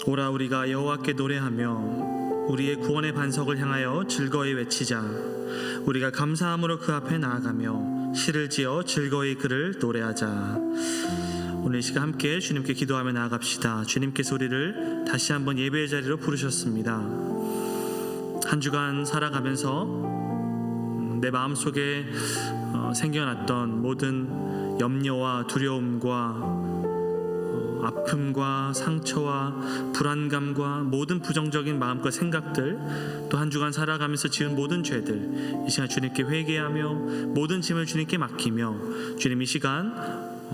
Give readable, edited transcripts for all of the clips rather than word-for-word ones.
오라 우리가 여호와께 노래하며 우리의 구원의 반석을 향하여 즐거이 외치자. 우리가 감사함으로 그 앞에 나아가며 시를 지어 즐거이 그를 노래하자. 오늘 이 시간 함께 주님께 기도하며 나아갑시다. 주님께서 우리를 다시 한번 예배의 자리로 부르셨습니다. 한 주간 살아가면서 내 마음속에 생겨났던 모든 염려와 두려움과 아픔과 상처와 불안감과 모든 부정적인 마음과 생각들, 또 한 주간 살아가면서 지은 모든 죄들, 이 시간 주님께 회개하며 모든 짐을 주님께 맡기며 주님 이 시간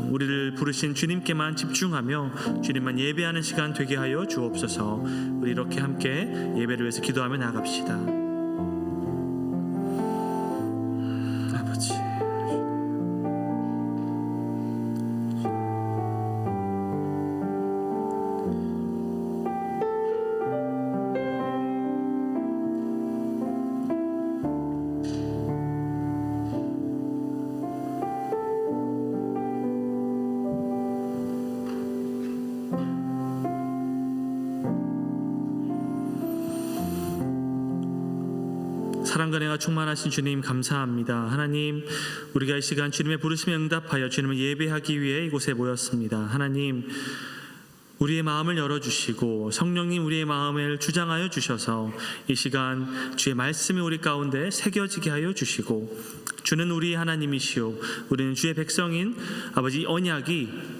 우리를 부르신 주님께만 집중하며 주님만 예배하는 시간 되게 하여 주옵소서. 우리 이렇게 함께 예배를 위해서 기도하며 나갑시다. 아버지, 사랑과 은혜가 충만하신 주님 감사합니다. 하나님, 우리가 이 시간 주님의 부르심에 응답하여 주님을 예배하기 위해 이곳에 모였습니다. 하나님, 우리의 마음을 열어주시고 성령님 우리의 마음을 주장하여 주셔서 이 시간 주의 말씀이 우리 가운데 새겨지게 하여 주시고, 주는 우리 하나님이시오 우리는 주의 백성인 아버지 언약이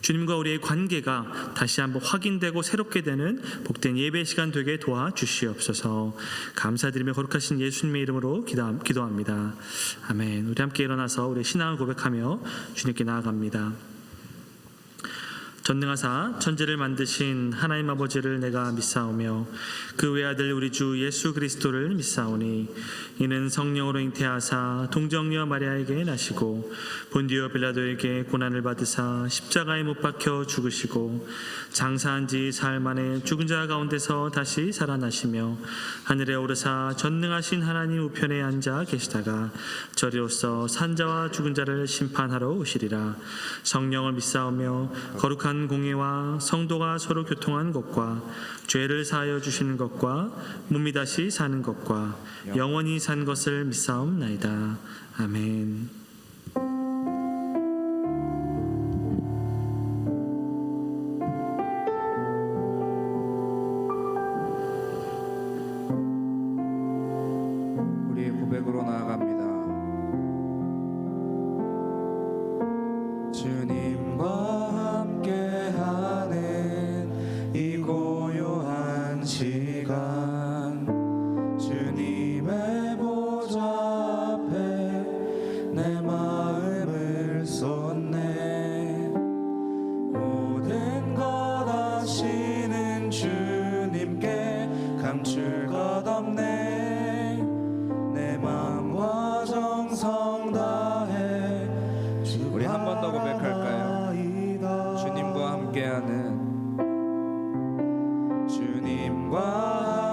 주님과 우리의 관계가 다시 한번 확인되고 새롭게 되는 복된 예배 시간 되게 도와주시옵소서. 감사드리며 거룩하신 예수님의 이름으로 기도합니다. 아멘. 우리 함께 일어나서 우리의 신앙을 고백하며 주님께 나아갑니다. 전능하사 천지를 만드신 하나님 아버지를 내가 믿사오며 그 외아들 우리 주 예수 그리스도를 믿사오니 이는 성령으로 잉태하사 동정녀 마리아에게 나시고 본디오 빌라도에게 고난을 받으사 십자가에 못 박혀 죽으시고 장사한 지 사흘 만에 죽은 자 가운데서 다시 살아나시며 하늘에 오르사 전능하신 하나님 우편에 앉아 계시다가 저리로서 산자와 죽은 자를 심판하러 오시리라. 성령을 믿사오며 거룩한 공예와 성도가 서로 교통한 것과 죄를 사하여 주시는 것과 몸이 다시 사는 것과 영원히 산 것을 믿사옵나이다. 아멘. 우리의 고백으로 나아갑니다. 주님과 함께하는 이 고요한 시간, 주님의 보좌 앞에 내 마음을 쏟네. 모든 것 아시는 주님께 감출 것 없네. 내 마음과 정성 다해. 우리 한 번 더 고백할까요? 주님과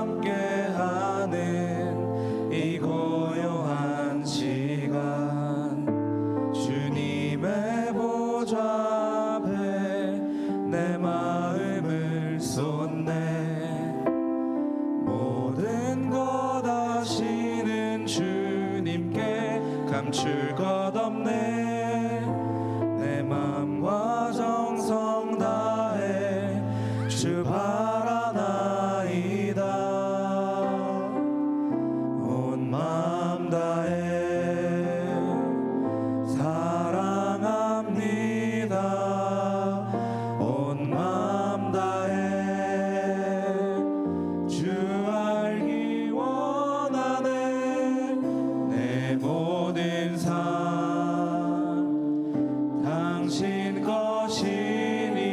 함께하는 이 고요한 시간, 주님의 보좌 앞에 내 마음을 쏟네. 모든 것 아시는 주님께 감출 것 없네. 내 마음과 정성 다해 주 바라나이다. 온 마음 다해 사랑합니다. 온 마음 다해 주 알기 원하네. 내 모든 삶 당신 것이니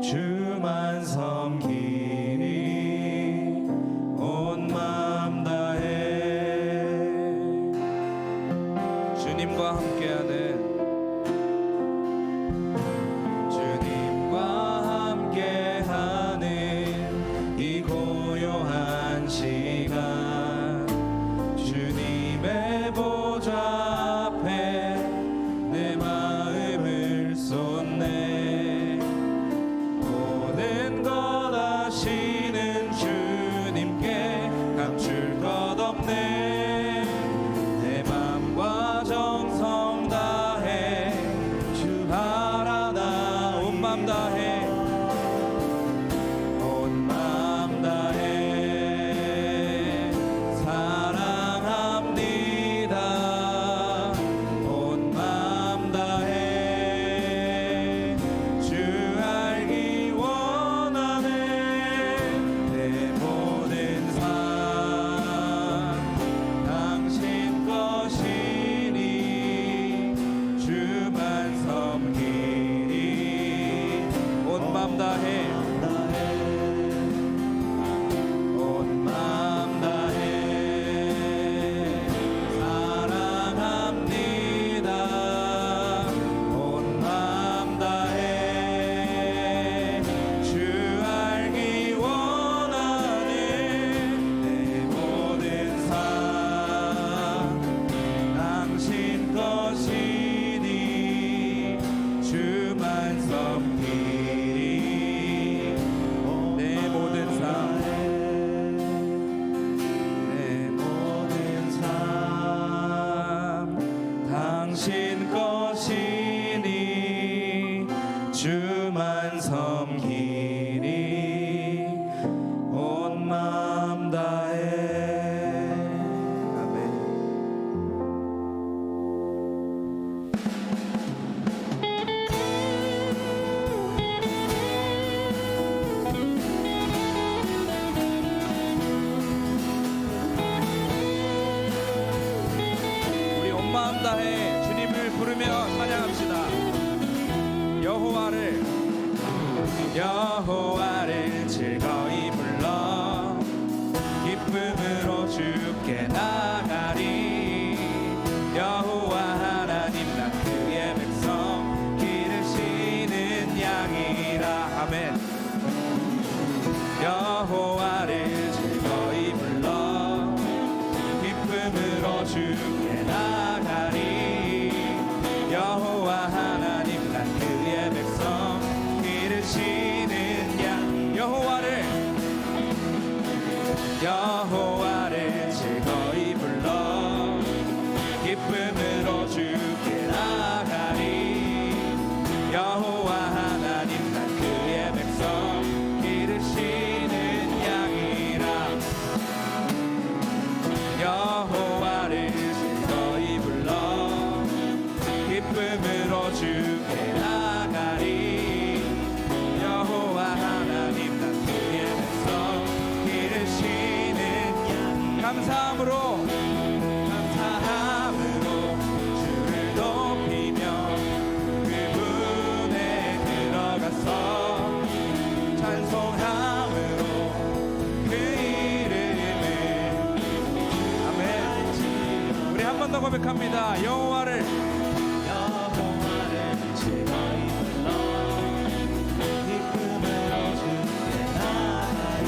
주만 섬기니 온 마음 다해. 주님과 함께하는 이 고요한 시간, 주님의 보좌 앞에 내 마음을 쏟네. 모든 것 마음 다해 온 마음 다해 사랑합니다. 온 마음 다해 주 알기 원하는 내 모든 삶 당신 것이니 주만 섬기리. 내 모든 삶 내 모든 삶 당신 것이니 주만 섬기리. 온 마음 다해. 아멘. 우리 온 마음 다해 주님을 부르며 찬양합시다. 여호와를 즐거이 불러 기쁨으로 주께 나가리. 여호와 하나님 나 그의 백성 기르시는 양이라. 아멘. 여호와를 즐거이 불러 기쁨으로 주께 나가리. 여호와 하나님 난 그의 백성 기르시는 양. 여호와를 즐거이 불러 기쁨으로 주께 나가리. 여호와 하나님 난 그의 백성 기르시는 양이라. 여호와를 즐거이 불러 기쁨으로 주께 나가리. 여호와 하나님 난 그의 백성 기르시는 양. 감사함으로 주를 높이며 그분에 들어가서 찬송함으로 그 이름을. 아멘. 우리 한 번 더 고백합니다. 여호와를 즐거이 불러 기쁨으로 주께 나가리.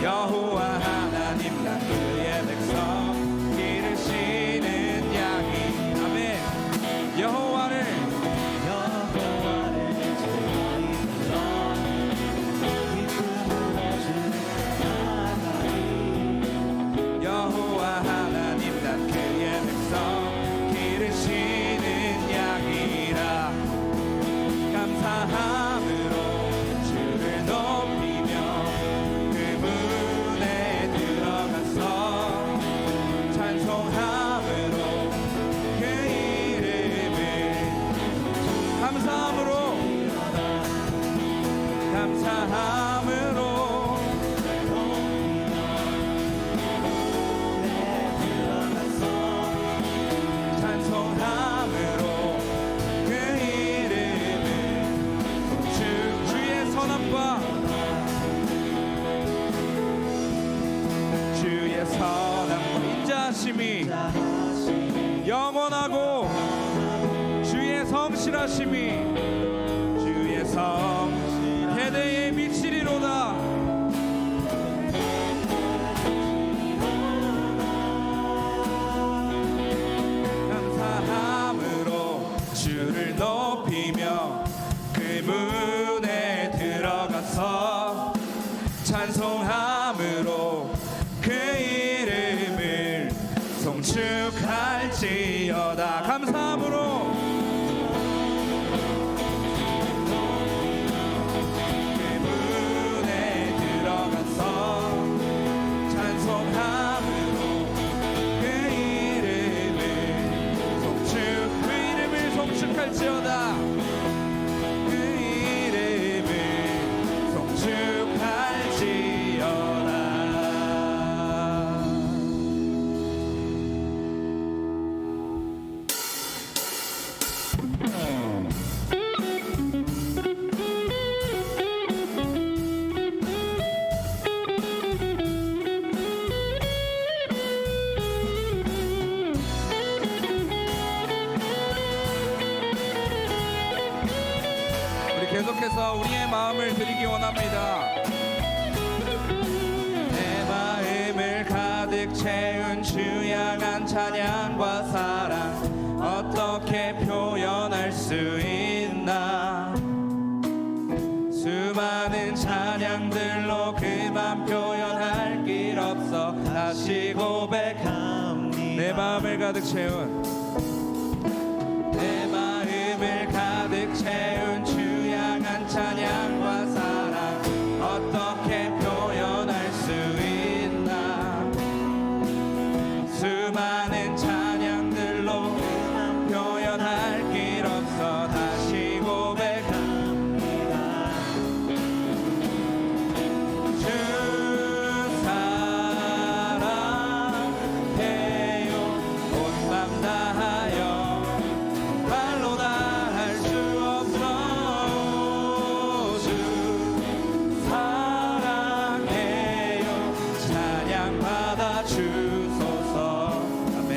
여호와 하나님 난 그의 백성 기르시는 양이. 아멘. 여호와를 즐거이 불러 기쁨으로 주께 나가리. 여호와 하나님 난 그의 백성 기르시는 양이라. 감사함으로 주를 높이며 그분에 들어가서 찬송함으로 그 이름을. 감사함으로 찬송함으로 그 이름을. 주의 선함과 주의 선함과 인자하심이 영원하고 주의 성실하심이 주의 성 대대에 미치리로다. 감사함으로 주를 높이며 그분에 들어가서 찬송함으로 그 이름을 송축할지어다. 감사함으로 마음을 드리기 원합니다. 내 마음을 가득 채운 주 향한 찬양과 사랑 어떻게 표현할 수 있나. 수많은 찬양들로 그만 표현할 길 없어 다시 고백합니다. 내 마음을 가득 채운 내 마음을 가득 채운 주 향한 찬양과 사랑 어떻게 표현할 수 있나. 수많은 찬양들로 표현할 길 없어 다시 고백합니다. 주 사랑해요. 온 맘 다하여 말로 다 할 수 없어. 주 사랑해요. 찬양 받아 주소서. 아멘.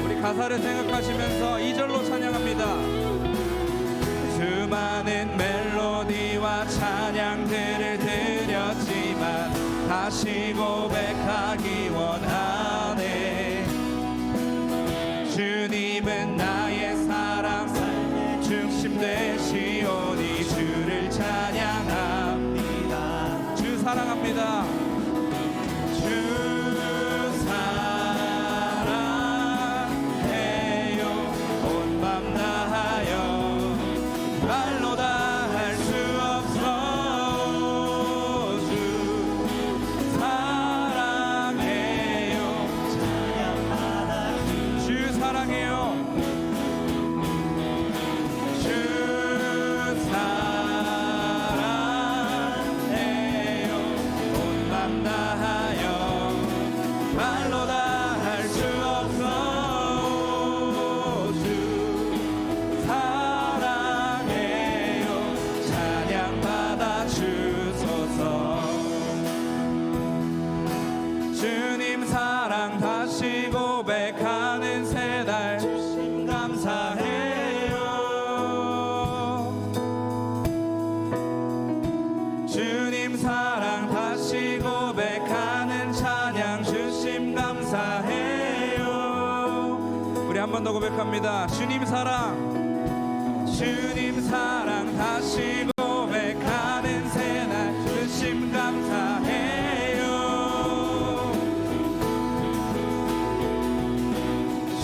우리 가사를 생각하시면서 2절로 찬양합니다. 수많은 멜로디와 찬양들을 드렸지만 다시 고백하기 원하네. 주님은 나의 사랑 중심 되시오니 주를 찬양합니다. 주 사랑합니다. 주 사랑해요. 온 맘 다하여 말로 다 할 수 없어. 주 사랑해요. 주 사랑해요. 주 사랑해요. 온 맘 다하여 말로 다 할 수 없어. 주 사랑해요. 찬양 받아 주소서. 주님 사랑 다시 고백하는 새날 감사해요. 주님 사랑 다시 고백하는 찬양 주심 감사해요. 우리 한 번 더 고백합니다. 주님 사랑 다시 고백하는 새날 주심 감사해요.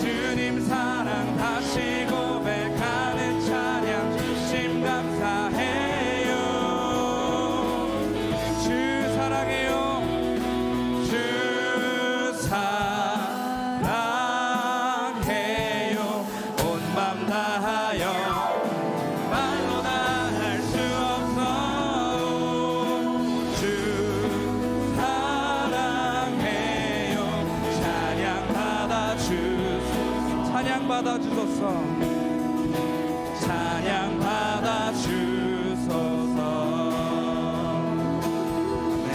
주님 사랑 다시 고백하는 찬양 주심 감사해요. 주 사랑해요. 주 사랑해요. 온 맘 다하여 말로 다 할 수 없어. 주 사랑해요. 찬양 받아 주소서. 찬양 받아 주소서. 찬양 받아 주소서. 아멘.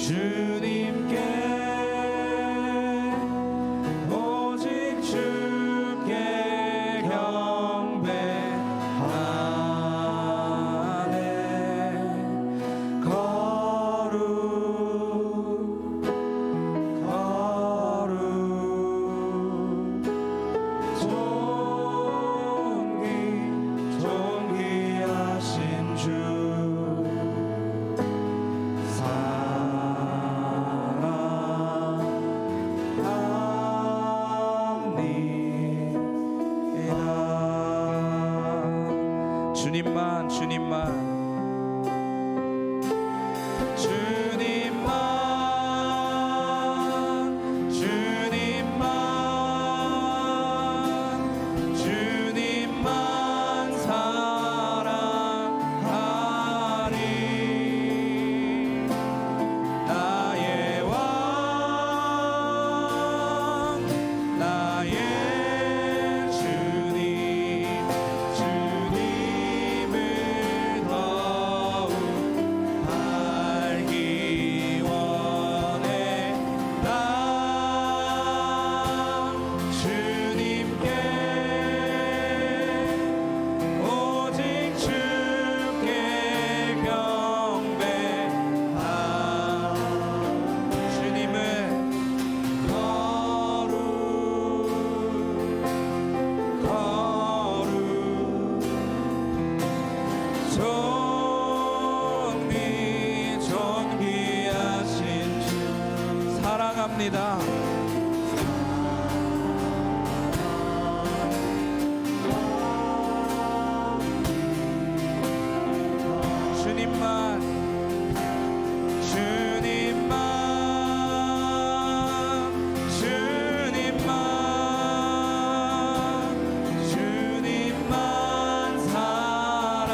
주님께 오직 주께 경배하네. 거룩 존귀하신 주 사랑합니다. 주님만 주님만 주님만 사랑하리. 나의 왕 나의 주님 주님을 더욱 알기 원해. 나 주님께 오직 주께 경배하. 주님은 거룩 존귀하신 주 사랑합니다. 주님만 주님만 주님만 주님만 사랑하리.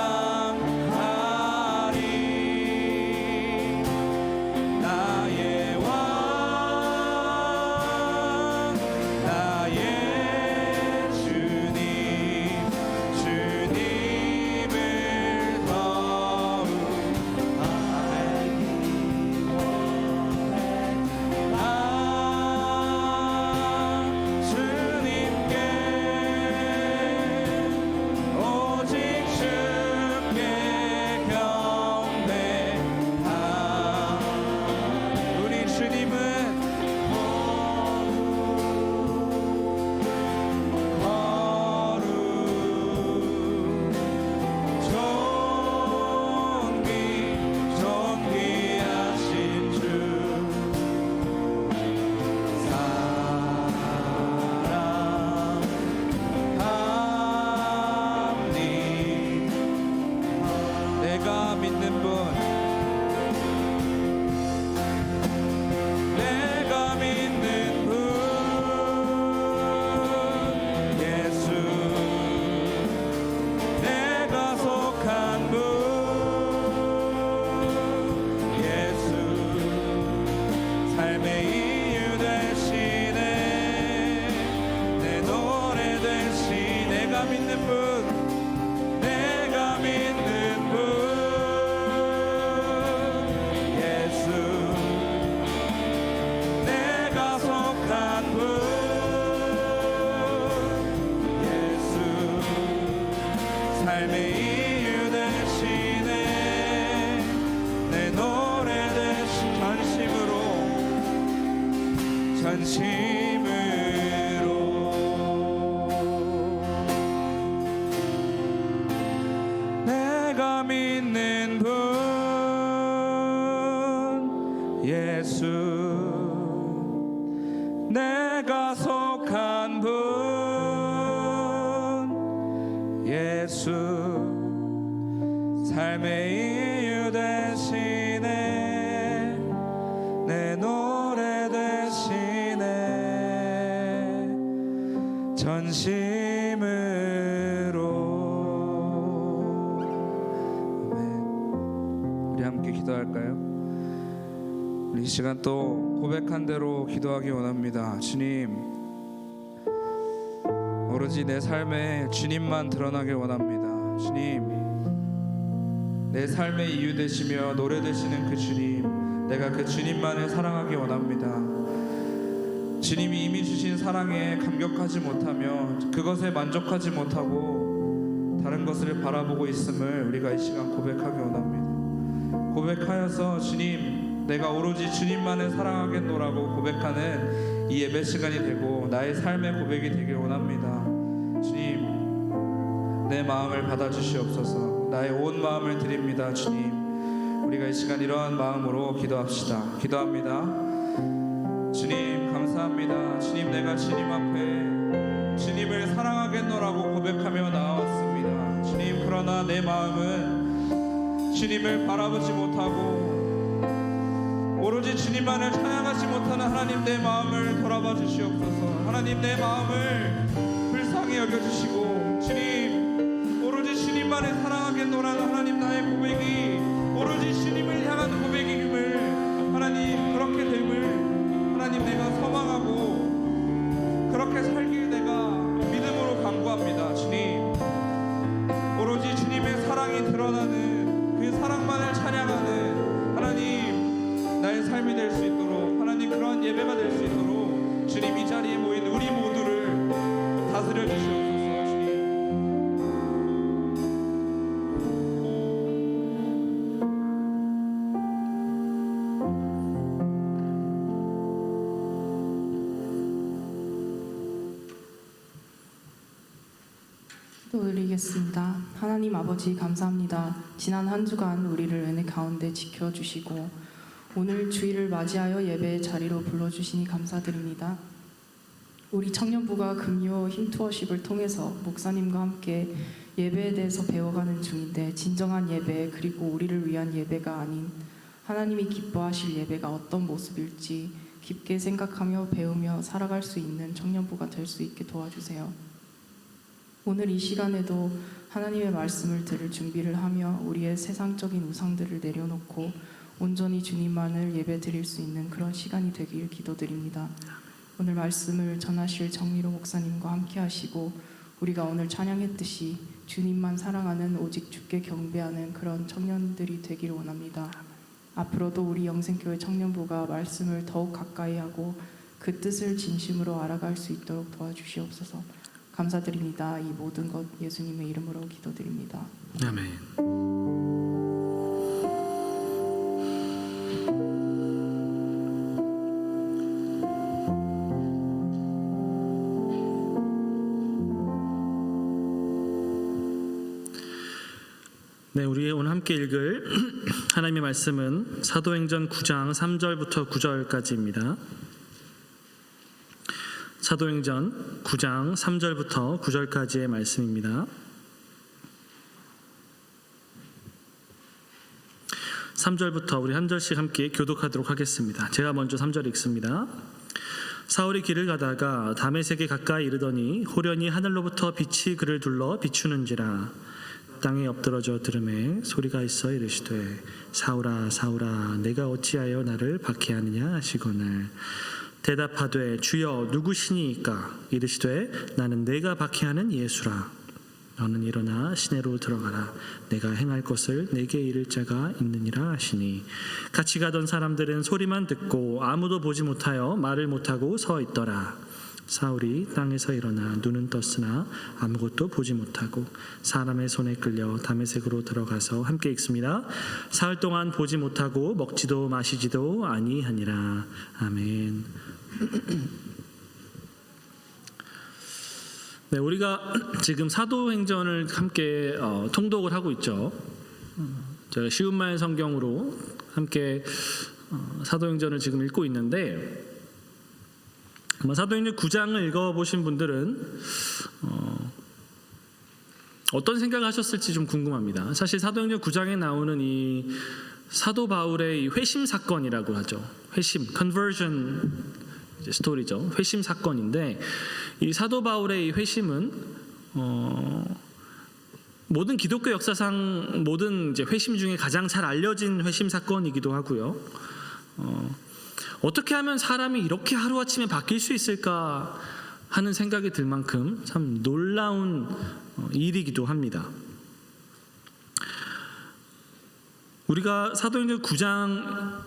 나의 왕 나의 주님 주님을 더욱 알기 원해. 나 주님께 오직 주께 경배하. 우리 주님은 거룩 존귀하신 주 사랑합니. 내가 믿는 분 내가 믿는 분 예수 내가 속한 분 예수 삶의 이유 되시네. 내 노래 되시. 내가 믿는 분 내가 믿는 분 예수 내가 속한 분 예수 삶의 이유 되시네. 내 노래 되시. 전심으로 내가 믿는 분 예수 내가 속한 분 예수 삶의 이유 되시네. 내 노래 되시네. 전심으로. 아멘. 우리 함께 기도할까요? 우리 이 시간 또 고백한 대로 기도하기 원합니다. 주님, 오로지 내 삶에 주님만 드러나길 원합니다. 주님, 내 삶의 이유 되시며 노래 되시는 그 주님, 내가 그 주님만을 사랑하기 원합니다. 주님이 이미 주신 사랑에 감격하지 못하며 그것에 만족하지 못하고 다른 것을 바라보고 있음을 우리가 이 시간 고백하기 원합니다. 고백하여서 주님, 내가 오로지 주님만을 사랑하겠노라고 고백하는 이 예배 시간이 되고 나의 삶의 고백이 되길 원합니다. 주님, 내 마음을 받아주시옵소서. 나의 온 마음을 드립니다. 주님, 우리가 이 시간 이러한 마음으로 기도합시다. 기도합니다. 주님, 감사합니다. 주님, 내가 주님 앞에 주님을 사랑하겠노라고 고백하며 나왔습니다. 주님, 그러나 내 마음은 주님을 바라보지 못하고 오로지 주님만을 찬양하지 못하는 하나님, 내 마음을 돌아봐 주시옵소서. 하나님, 내 마음을 불쌍히 여겨주시고 주님, 오로지 주님만을 사랑하겠노라는 하나님, 나의 고백이 오로지 주님을 향한 고백임을 하나님, 그렇게 됨을 하나님, 내가 소망하고 그렇게 살길 내가 믿음으로 간구합니다. 주님, 오로지 주님의 사랑이 드러나는 그 사랑만을 찬양하는 하나님, 나의 삶이 될 수 있도록 하나님, 그러한 예배가 될 수 있도록 주님, 이 자리에 모인 우리 모두를 다스려 주시옵소서. 올리겠습니다. 하나님 아버지, 감사합니다. 지난 한 주간 우리를 은혜 가운데 지켜주시고 오늘 주일을 맞이하여 예배의 자리로 불러주시니 감사드립니다. 우리 청년부가 금요 힘투어십을 통해서 목사님과 함께 예배에 대해서 배워가는 중인데, 진정한 예배, 그리고 우리를 위한 예배가 아닌 하나님이 기뻐하실 예배가 어떤 모습일지 깊게 생각하며 배우며 살아갈 수 있는 청년부가 될 수 있게 도와주세요. 오늘 이 시간에도 하나님의 말씀을 들을 준비를 하며 우리의 세상적인 우상들을 내려놓고 온전히 주님만을 예배 드릴 수 있는 그런 시간이 되길 기도드립니다. 오늘 말씀을 전하실 정미로 목사님과 함께 하시고 우리가 오늘 찬양했듯이 주님만 사랑하는, 오직 주께 경배하는 그런 청년들이 되길 원합니다. 앞으로도 우리 영생교회 청년부가 말씀을 더욱 가까이 하고 그 뜻을 진심으로 알아갈 수 있도록 도와주시옵소서. 감사드립니다. 이 모든 것 예수님의 이름으로 기도드립니다. 아멘. 네, 우리 오늘 함께 읽을 하나님의 말씀은 사도행전 9장 3절부터 9절까지입니다. 사도행전 9장 3절부터 9절까지의 말씀입니다. 3절부터 우리 한 절씩 함께 교독하도록 하겠습니다. 제가 먼저 3절 읽습니다. 사울이 길을 가다가 다메섹에 가까이 이르더니 호련히 하늘로부터 빛이 그를 둘러 비추는지라. 땅에 엎드러져 들음에 소리가 있어 이르시되 사울아 사울아 내가 어찌하여 나를 박해하느냐 하시거늘 대답하되 주여 누구시니이까? 이르시되 나는 내가 박해하는 예수라. 너는 일어나 시내로 들어가라. 내가 행할 것을 내게 이를 자가 있느니라 하시니 같이 가던 사람들은 소리만 듣고 아무도 보지 못하여 말을 못하고 서 있더라. 사울이 땅에서 일어나 눈은 떴으나 아무것도 보지 못하고 사람의 손에 끌려 다메섹으로 들어가서 함께 읽습니다. 사흘 동안 보지 못하고 먹지도 마시지도 아니하니라. 아멘. 네, 우리가 지금 사도행전을 함께 통독을 하고 있죠. 제가 쉬운 말 성경으로 함께 사도행전을 지금 읽고 있는데, 사도행전 9장을 읽어보신 분들은 어떤 생각을 하셨을지 좀 궁금합니다. 사실 사도행전 9장에 나오는 이 사도 바울의 이 회심 사건이라고 하죠. 회심, conversion 스토리죠. 회심 사건인데, 이 사도 바울의 이 회심은 모든 기독교 역사상 모든 이제 회심 중에 가장 잘 알려진 회심 사건이기도 하고요. 어떻게 하면 사람이 이렇게 하루아침에 바뀔 수 있을까 하는 생각이 들 만큼 참 놀라운 일이기도 합니다. 우리가 사도행전 9장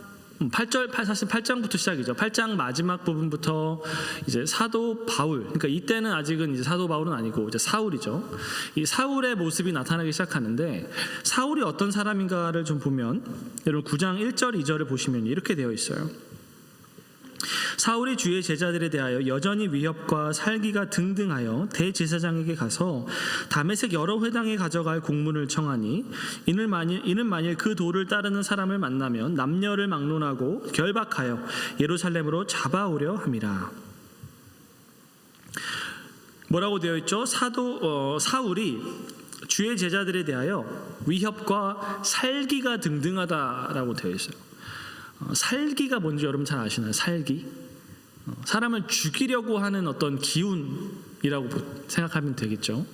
사실 8장부터 시작이죠. 8장 마지막 부분부터 이제 사도 바울, 그러니까 이때는 아직은 이제 사도 바울은 아니고 이제 사울이죠. 이 사울의 모습이 나타나기 시작하는데, 사울이 어떤 사람인가를 좀 보면, 여러분 9장 1절 2절을 보시면 이렇게 되어 있어요. 사울이 주의 제자들에 대하여 여전히 위협과 살기가 등등하여 대제사장에게 가서 다메섹 여러 회당에 가져갈 공문을 청하니, 이는 만일 그 도를 따르는 사람을 만나면 남녀를 막론하고 결박하여 예루살렘으로 잡아오려 함이라. 뭐라고 되어 있죠? 사울이 주의 제자들에 대하여 위협과 살기가 등등하다라고 되어 있어요. 살기가 뭔지 여러분 잘 아시나요? 살기, 사람을 죽이려고 하는 어떤 기운이라고 생각하면 되겠죠.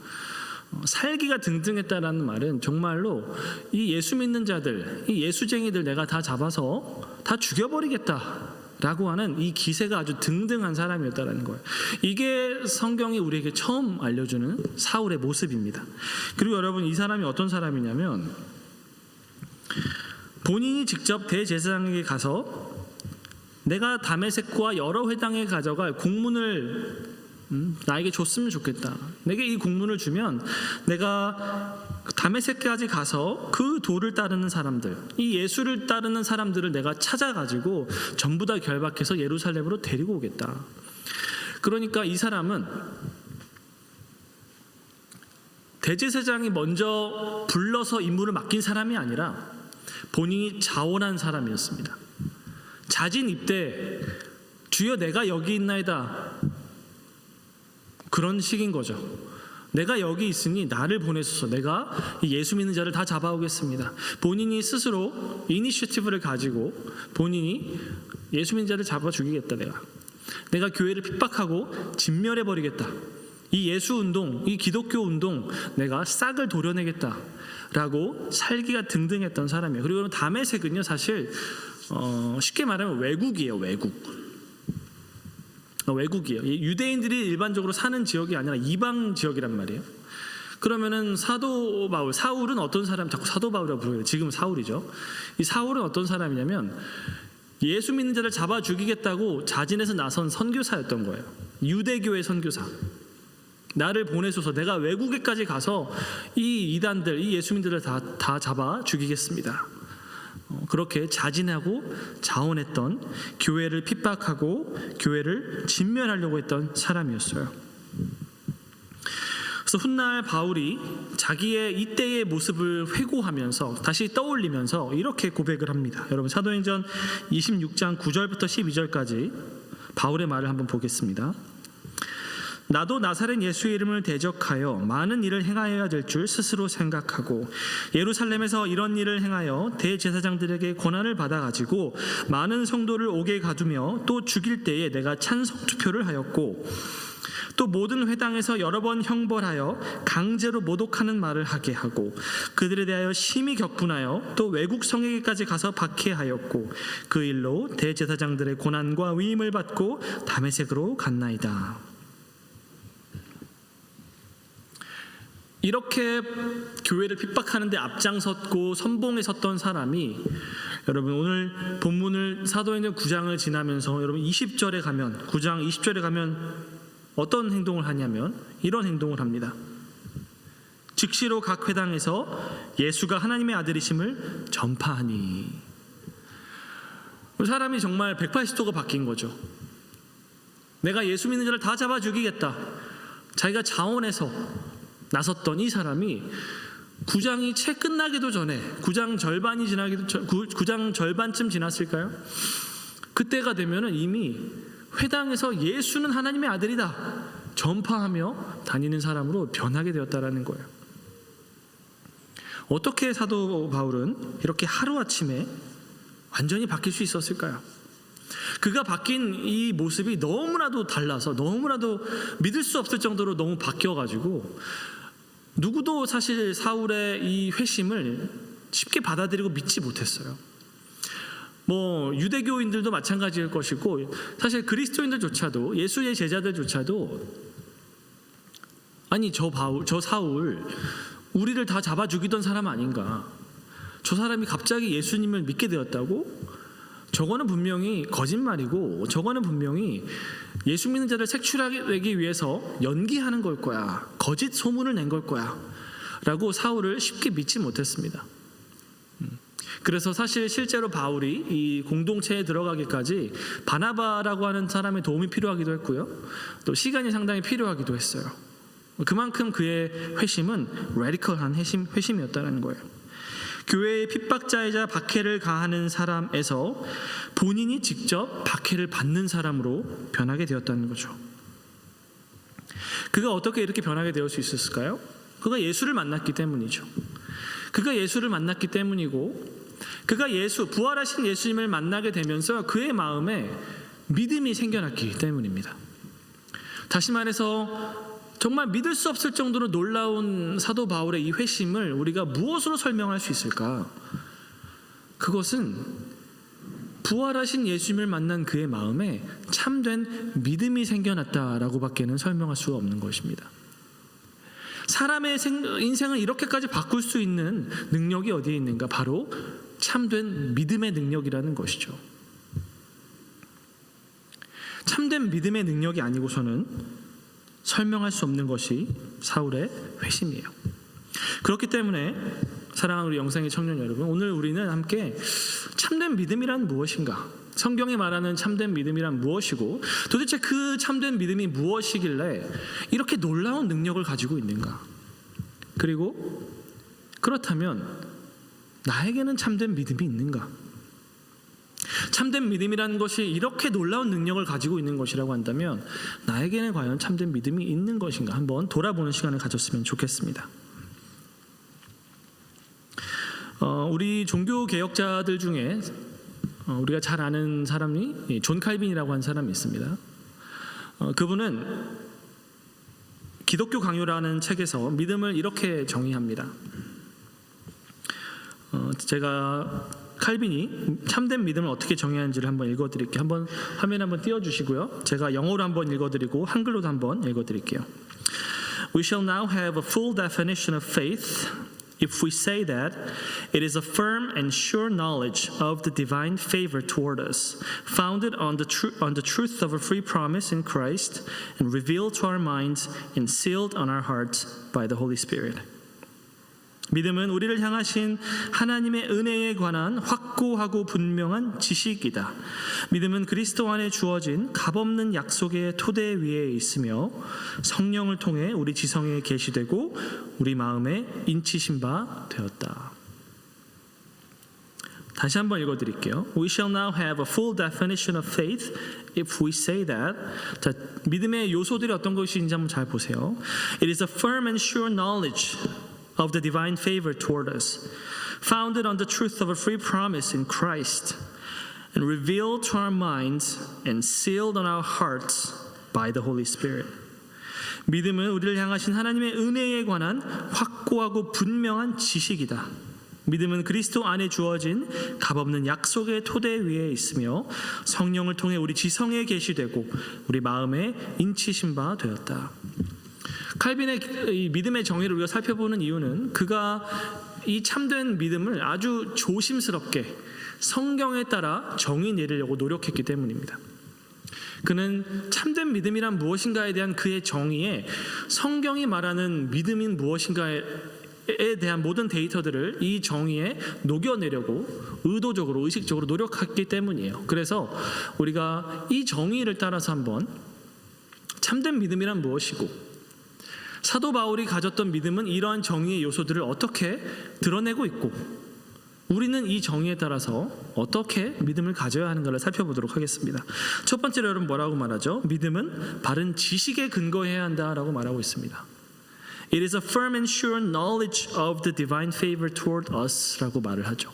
살기가 등등했다라는 말은 정말로 이 예수 믿는 자들, 이 예수쟁이들 내가 다 잡아서 다 죽여버리겠다라고 하는 이 기세가 아주 등등한 사람이었다라는 거예요. 이게 성경이 우리에게 처음 알려주는 사울의 모습입니다. 그리고 여러분, 이 사람이 어떤 사람이냐면, 본인이 직접 대제사장에게 가서 내가 다메섹과 여러 회당에 가져갈 공문을 나에게 줬으면 좋겠다. 내게 이 공문을 주면 내가 다메섹까지 가서 그 도를 따르는 사람들, 이 예수를 따르는 사람들을 내가 찾아가지고 전부 다 결박해서 예루살렘으로 데리고 오겠다. 그러니까 이 사람은 대제사장이 먼저 불러서 임무를 맡긴 사람이 아니라 본인이 자원한 사람이었습니다. 자진 입대, 주여 내가 여기 있나이다, 그런 식인 거죠. 내가 여기 있으니 나를 보내소서, 내가 예수 믿는 자를 다 잡아오겠습니다. 본인이 스스로 이니셔티브를 가지고 본인이 예수 믿는 자를 잡아 죽이겠다. 내가 교회를 핍박하고 진멸해버리겠다. 이 예수 운동, 이 기독교 운동 내가 싹을 도려내겠다 라고 살기가 등등했던 사람이에요. 그리고 다메섹은요, 사실 쉽게 말하면 외국이에요. 외국이에요. 유대인들이 일반적으로 사는 지역이 아니라 이방 지역이란 말이에요. 그러면은 사도 바울, 사울은 어떤 사람, 자꾸 사도 바울이라고 부르요. 지금 사울이죠. 이 사울은 어떤 사람이냐면 예수 믿는 자를 잡아 죽이겠다고 자진해서 나선 선교사였던 거예요. 유대교의 선교사. 나를 보내소서, 내가 외국에까지 가서 이 이단들, 이 예수민들을 다 잡아 죽이겠습니다. 그렇게 자진하고 자원했던, 교회를 핍박하고 교회를 진멸하려고 했던 사람이었어요. 그래서 훗날 바울이 자기의 이때의 모습을 회고하면서 다시 떠올리면서 이렇게 고백을 합니다. 여러분, 사도행전 26장 9절부터 12절까지 바울의 말을 한번 보겠습니다. 나도 나사렛 예수의 이름을 대적하여 많은 일을 행하여야 될 줄 스스로 생각하고 예루살렘에서 이런 일을 행하여 대제사장들에게 권한을 받아가지고 많은 성도를 옥에 가두며 또 죽일 때에 내가 찬성 투표를 하였고, 또 모든 회당에서 여러 번 형벌하여 강제로 모독하는 말을 하게 하고 그들에 대하여 심히 격분하여 또 외국 성에게까지 가서 박해하였고 그 일로 대제사장들의 고난과 위임을 받고 다메섹으로 갔나이다. 이렇게 교회를 핍박하는 데 앞장섰고 선봉에 섰던 사람이, 여러분 오늘 본문을 사도행전 9장을 지나면서 여러분 20절에 가면, 9장 20절에 가면 어떤 행동을 하냐면 이런 행동을 합니다. 즉시로 각 회당에서 예수가 하나님의 아들이심을 전파하니. 사람이 정말 180도가 바뀐 거죠. 내가 예수 믿는 자를 다 잡아 죽이겠다, 자기가 자원해서 나섰던 이 사람이 9장이 채 끝나기도 전에, 9장 절반쯤 지났을까요? 그때가 되면은 이미 회당에서 예수는 하나님의 아들이다 전파하며 다니는 사람으로 변하게 되었다라는 거예요. 어떻게 사도 바울은 이렇게 하루아침에 완전히 바뀔 수 있었을까요? 그가 바뀐 이 모습이 너무나도 달라서, 너무나도 믿을 수 없을 정도로 너무 바뀌어가지고 누구도 사실 사울의 이 회심을 쉽게 받아들이고 믿지 못했어요. 유대교인들도 마찬가지일 것이고, 사실 그리스도인들조차도, 예수의 제자들조차도 아니 저 사울 우리를 다 잡아 죽이던 사람 아닌가, 저 사람이 갑자기 예수님을 믿게 되었다고 저거는 분명히 거짓말이고 저거는 분명히 예수 믿는 자를 색출하기 위해서 연기하는 걸 거야. 거짓 소문을 낸 걸 거야 라고 사울을 쉽게 믿지 못했습니다. 그래서 사실 실제로 바울이 이 공동체에 들어가기까지 바나바라고 하는 사람의 도움이 필요하기도 했고요. 또 시간이 상당히 필요하기도 했어요. 그만큼 그의 회심은 레디컬한 회심이었다는 거예요. 교회의 핍박자이자 박해를 가하는 사람에서 본인이 직접 박해를 받는 사람으로 변하게 되었다는 거죠. 그가 어떻게 이렇게 변하게 되었을 수 있었을까요? 그가 예수를 만났기 때문이죠. 그가 예수를 만났기 때문이고, 그가 부활하신 예수님을 만나게 되면서 그의 마음에 믿음이 생겨났기 때문입니다. 다시 말해서 정말 믿을 수 없을 정도로 놀라운 사도 바울의 이 회심을 우리가 무엇으로 설명할 수 있을까? 그것은 부활하신 예수님을 만난 그의 마음에 참된 믿음이 생겨났다라고 밖에는 설명할 수가 없는 것입니다. 사람의 인생을 이렇게까지 바꿀 수 있는 능력이 어디에 있는가? 바로 참된 믿음의 능력이라는 것이죠. 참된 믿음의 능력이 아니고서는 설명할 수 없는 것이 사울의 회심이에요. 그렇기 때문에 사랑하는 우리 영상의 청년 여러분, 오늘 우리는 함께 참된 믿음이란 무엇인가? 성경이 말하는 참된 믿음이란 무엇이고, 도대체 그 참된 믿음이 무엇이길래 이렇게 놀라운 능력을 가지고 있는가? 그리고 그렇다면 나에게는 참된 믿음이 있는가? 참된 믿음이라는 것이 이렇게 놀라운 능력을 가지고 있는 것이라고 한다면 나에게는 과연 참된 믿음이 있는 것인가? 한번 돌아보는 시간을 가졌으면 좋겠습니다. 우리 종교 개혁자들 중에 우리가 잘 아는 사람이 존 칼빈이라고 하는 사람이 있습니다. 그분은 기독교 강요라는 책에서 믿음을 이렇게 정의합니다. 제가 칼빈이 참된 믿음을 어떻게 정의하는지를 한번 읽어드릴게요. 한번 화면 한번 띄워주시고요. 제가 영어로 한번 읽어드리고 한글로도 한번 읽어드릴게요. We shall now have a full definition of faith if we say that it is a firm and sure knowledge of the divine favor toward us, founded on the truth of a free promise in Christ, and revealed to our minds and sealed on our hearts by the Holy Spirit. 믿음은 우리를 향하신 하나님의 은혜에 관한 확고하고 분명한 지식이다. 믿음은 그리스도 안에 주어진 값없는 약속의 토대 위에 있으며 성령을 통해 우리 지성에 계시되고 우리 마음에 인치신 바 되었다. 다시 한번 읽어드릴게요. We shall now have a full definition of faith if we say that. 자, 믿음의 요소들이 어떤 것인지 한번 잘 보세요. It is a firm and sure knowledge of the divine favor toward us, founded on the truth of a free promise in Christ, and revealed to our minds and sealed on our hearts by the Holy Spirit. 믿음은 우리를 향하신 하나님의 은혜에 관한 확고하고 분명한 지식이다. 믿음은 그리스도 안에 주어진 값없는 약속의 토대 위에 있으며 성령을 통해 우리 지성에 계시되고 우리 마음에 인치신 바 되었다. 칼빈의 이 믿음의 정의를 우리가 살펴보는 이유는 그가 이 참된 믿음을 아주 조심스럽게 성경에 따라 정의 내리려고 노력했기 때문입니다. 그는 참된 믿음이란 무엇인가에 대한 그의 정의에 성경이 말하는 믿음인 무엇인가에 대한 모든 데이터들을 이 정의에 녹여내려고 의도적으로 의식적으로 노력했기 때문이에요. 그래서 우리가 이 정의를 따라서 한번 참된 믿음이란 무엇이고 사도 바울이 가졌던 믿음은 이러한 정의의 요소들을 어떻게 드러내고 있고 우리는 이 정의에 따라서 어떻게 믿음을 가져야 하는가를 살펴보도록 하겠습니다. 첫 번째로 여러분 뭐라고 말하죠? 믿음은 바른 지식에 근거해야 한다라고 말하고 있습니다. It is a firm and sure knowledge of the divine favor toward us 라고 말을 하죠.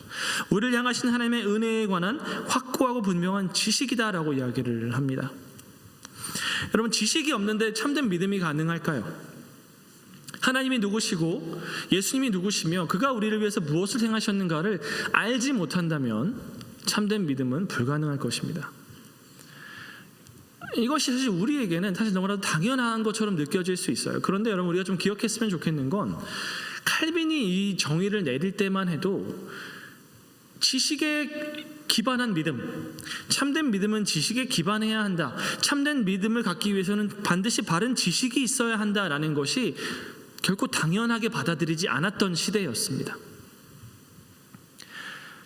우리를 향하신 하나님의 은혜에 관한 확고하고 분명한 지식이다라고 이야기를 합니다. 여러분, 지식이 없는데 참된 믿음이 가능할까요? 하나님이 누구시고 예수님이 누구시며 그가 우리를 위해서 무엇을 행하셨는가를 알지 못한다면 참된 믿음은 불가능할 것입니다. 이것이 사실 우리에게는 사실 너무나도 당연한 것처럼 느껴질 수 있어요. 그런데 여러분, 우리가 좀 기억했으면 좋겠는 건 칼빈이 이 정의를 내릴 때만 해도 지식의 기반한 믿음, 참된 믿음은 지식에 기반해야 한다, 참된 믿음을 갖기 위해서는 반드시 바른 지식이 있어야 한다라는 것이 결코 당연하게 받아들이지 않았던 시대였습니다.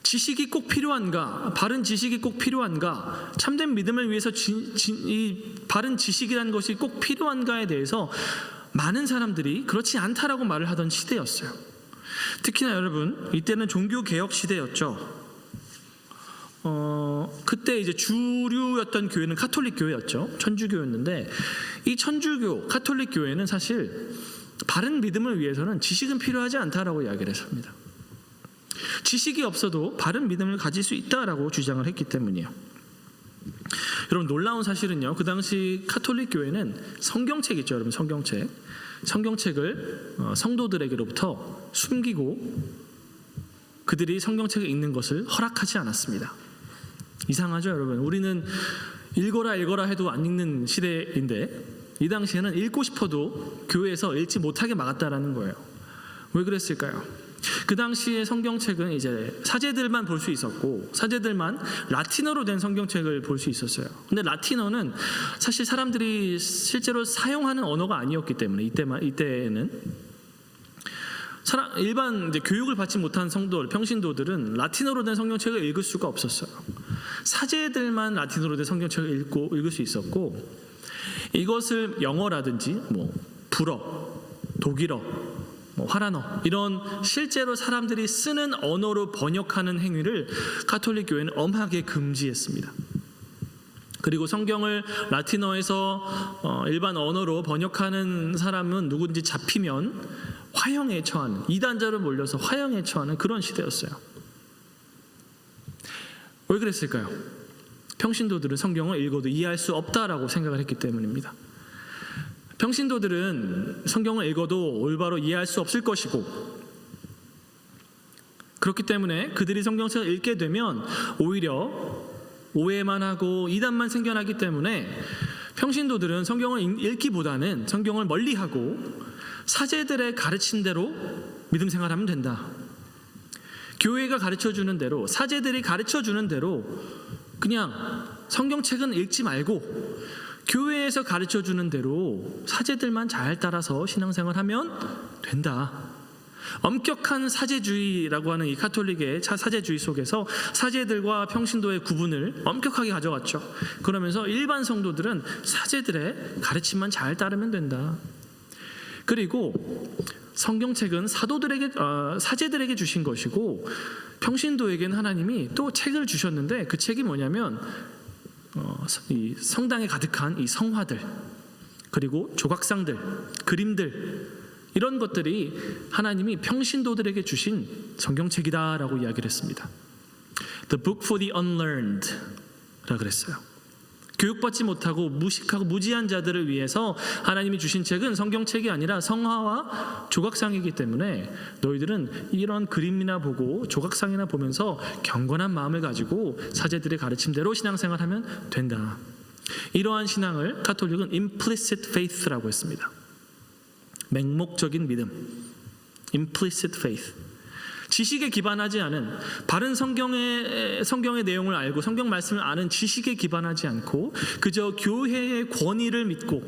지식이 꼭 필요한가? 바른 지식이 꼭 필요한가? 참된 믿음을 위해서 이 바른 지식이라는 것이 꼭 필요한가에 대해서 많은 사람들이 그렇지 않다라고 말을 하던 시대였어요. 특히나 여러분, 이때는 종교개혁 시대였죠. 그때 이제 주류였던 교회는 가톨릭 교회였죠. 천주교였는데, 이 천주교 가톨릭 교회는 사실 바른 믿음을 위해서는 지식은 필요하지 않다라고 이야기를 했습니다. 지식이 없어도 바른 믿음을 가질 수 있다라고 주장을 했기 때문이에요. 여러분, 놀라운 사실은요, 그 당시 가톨릭 교회는 성경책 있죠, 여러분. 성경책을 성도들에게로부터 숨기고 그들이 성경책을 읽는 것을 허락하지 않았습니다. 이상하죠, 여러분? 우리는 읽어라 해도 안 읽는 시대인데, 이 당시에는 읽고 싶어도 교회에서 읽지 못하게 막았다라는 거예요. 왜 그랬을까요? 그 당시에 성경책은 이제 사제들만 볼 수 있었고, 사제들만 라틴어로 된 성경책을 볼 수 있었어요. 근데 라틴어는 사실 사람들이 실제로 사용하는 언어가 아니었기 때문에 이때에는 일반 이제 교육을 받지 못한 성도, 평신도들은 라틴어로 된 성경책을 읽을 수가 없었어요. 사제들만 라틴어로 된 성경책을 읽을 수 있었고, 이것을 영어라든지 불어, 독일어, 화란어, 이런 실제로 사람들이 쓰는 언어로 번역하는 행위를 가톨릭 교회는 엄하게 금지했습니다. 그리고 성경을 라틴어에서 일반 언어로 번역하는 사람은 누군지 잡히면 화형에 처하는, 이단자로 몰려서 화형에 처하는 그런 시대였어요. 왜 그랬을까요? 평신도들은 성경을 읽어도 이해할 수 없다라고 생각을 했기 때문입니다. 평신도들은 성경을 읽어도 올바로 이해할 수 없을 것이고, 그렇기 때문에 그들이 성경책을 읽게 되면 오히려 오해만 하고 이단만 생겨나기 때문에 평신도들은 성경을 읽기보다는 성경을 멀리하고 사제들의 가르침대로 믿음 생활하면 된다. 교회가 가르쳐주는 대로, 사제들이 가르쳐주는 대로 그냥 성경책은 읽지 말고 교회에서 가르쳐주는 대로 사제들만 잘 따라서 신앙생활하면 된다. 엄격한 사제주의라고 하는 이 가톨릭의 사제주의 속에서 사제들과 평신도의 구분을 엄격하게 가져왔죠. 그러면서 일반 성도들은 사제들의 가르침만 잘 따르면 된다. 그리고 성경책은 사제들에게 주신 것이고, 평신도에게는 하나님이 또 책을 주셨는데, 그 책이 뭐냐면 이 성당에 가득한 이 성화들, 그리고 조각상들, 그림들, 이런 것들이 하나님이 평신도들에게 주신 성경책이다라고 이야기를 했습니다. The book for the unlearned 라 그랬어요. 교육받지 못하고 무식하고 무지한 자들을 위해서 하나님이 주신 책은 성경책이 아니라 성화와 조각상이기 때문에 너희들은 이런 그림이나 보고 조각상이나 보면서 경건한 마음을 가지고 사제들의 가르침대로 신앙생활하면 된다. 이러한 신앙을 가톨릭은 implicit faith라고 했습니다. 맹목적인 믿음, implicit faith. 지식에 기반하지 않은, 바른 성경의 내용을 알고 성경 말씀을 아는 지식에 기반하지 않고 그저 교회의 권위를 믿고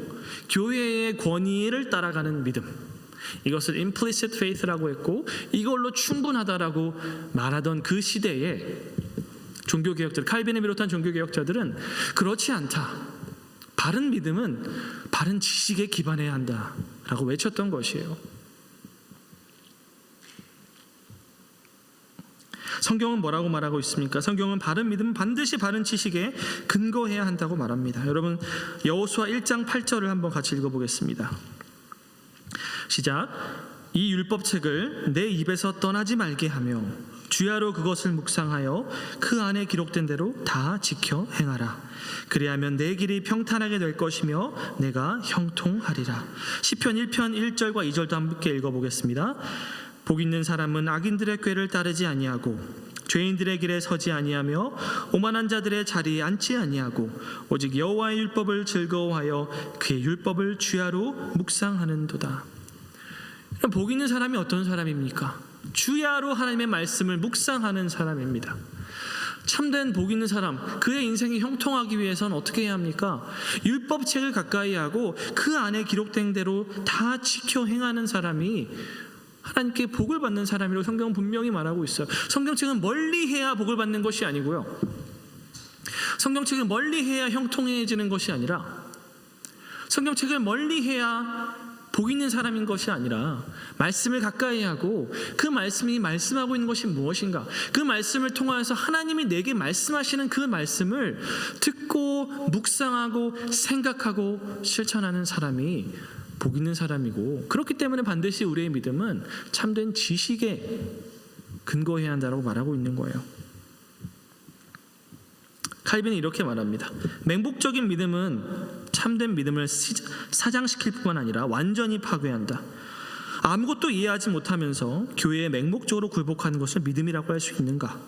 교회의 권위를 따라가는 믿음, 이것을 implicit faith라고 했고, 이걸로 충분하다라고 말하던 그 시대에 종교개혁자들, 칼빈을 비롯한 종교개혁자들은 그렇지 않다, 바른 믿음은 바른 지식에 기반해야 한다라고 외쳤던 것이에요. 성경은 뭐라고 말하고 있습니까? 성경은 바른 믿음은 반드시 바른 지식에 근거해야 한다고 말합니다. 여러분, 여호수아 1장 8절을 한번 같이 읽어보겠습니다. 시작. 이 율법책을 내 입에서 떠나지 말게 하며 주야로 그것을 묵상하여 그 안에 기록된 대로 다 지켜 행하라. 그리하면 내 길이 평탄하게 될 것이며 내가 형통하리라. 시편 1편 1절과 2절도 함께 읽어보겠습니다. 복 있는 사람은 악인들의 꾀를 따르지 아니하고 죄인들의 길에 서지 아니하며 오만한 자들의 자리에 앉지 아니하고 오직 여호와의 율법을 즐거워하여 그의 율법을 주야로 묵상하는도다. 복 있는 사람이 어떤 사람입니까? 주야로 하나님의 말씀을 묵상하는 사람입니다. 참된 복 있는 사람, 그의 인생이 형통하기 위해서는 어떻게 해야 합니까? 율법책을 가까이 하고 그 안에 기록된 대로 다 지켜 행하는 사람이 하나님께 복을 받는 사람이라고 성경은 분명히 말하고 있어요. 성경책은 멀리해야 복을 받는 것이 아니고요, 성경책을 멀리해야 형통해지는 것이 아니라, 성경책을 멀리해야 복 있는 사람인 것이 아니라, 말씀을 가까이 하고 그 말씀이 말씀하고 있는 것이 무엇인가, 그 말씀을 통하여서 하나님이 내게 말씀하시는 그 말씀을 듣고 묵상하고 생각하고 실천하는 사람이 복 있는 사람이고, 그렇기 때문에 반드시 우리의 믿음은 참된 지식에 근거해야 한다고 말하고 있는 거예요. 칼빈은 이렇게 말합니다. 맹목적인 믿음은 참된 믿음을 사장시킬 뿐만 아니라 완전히 파괴한다. 아무것도 이해하지 못하면서 교회에 맹목적으로 굴복하는 것을 믿음이라고 할 수 있는가?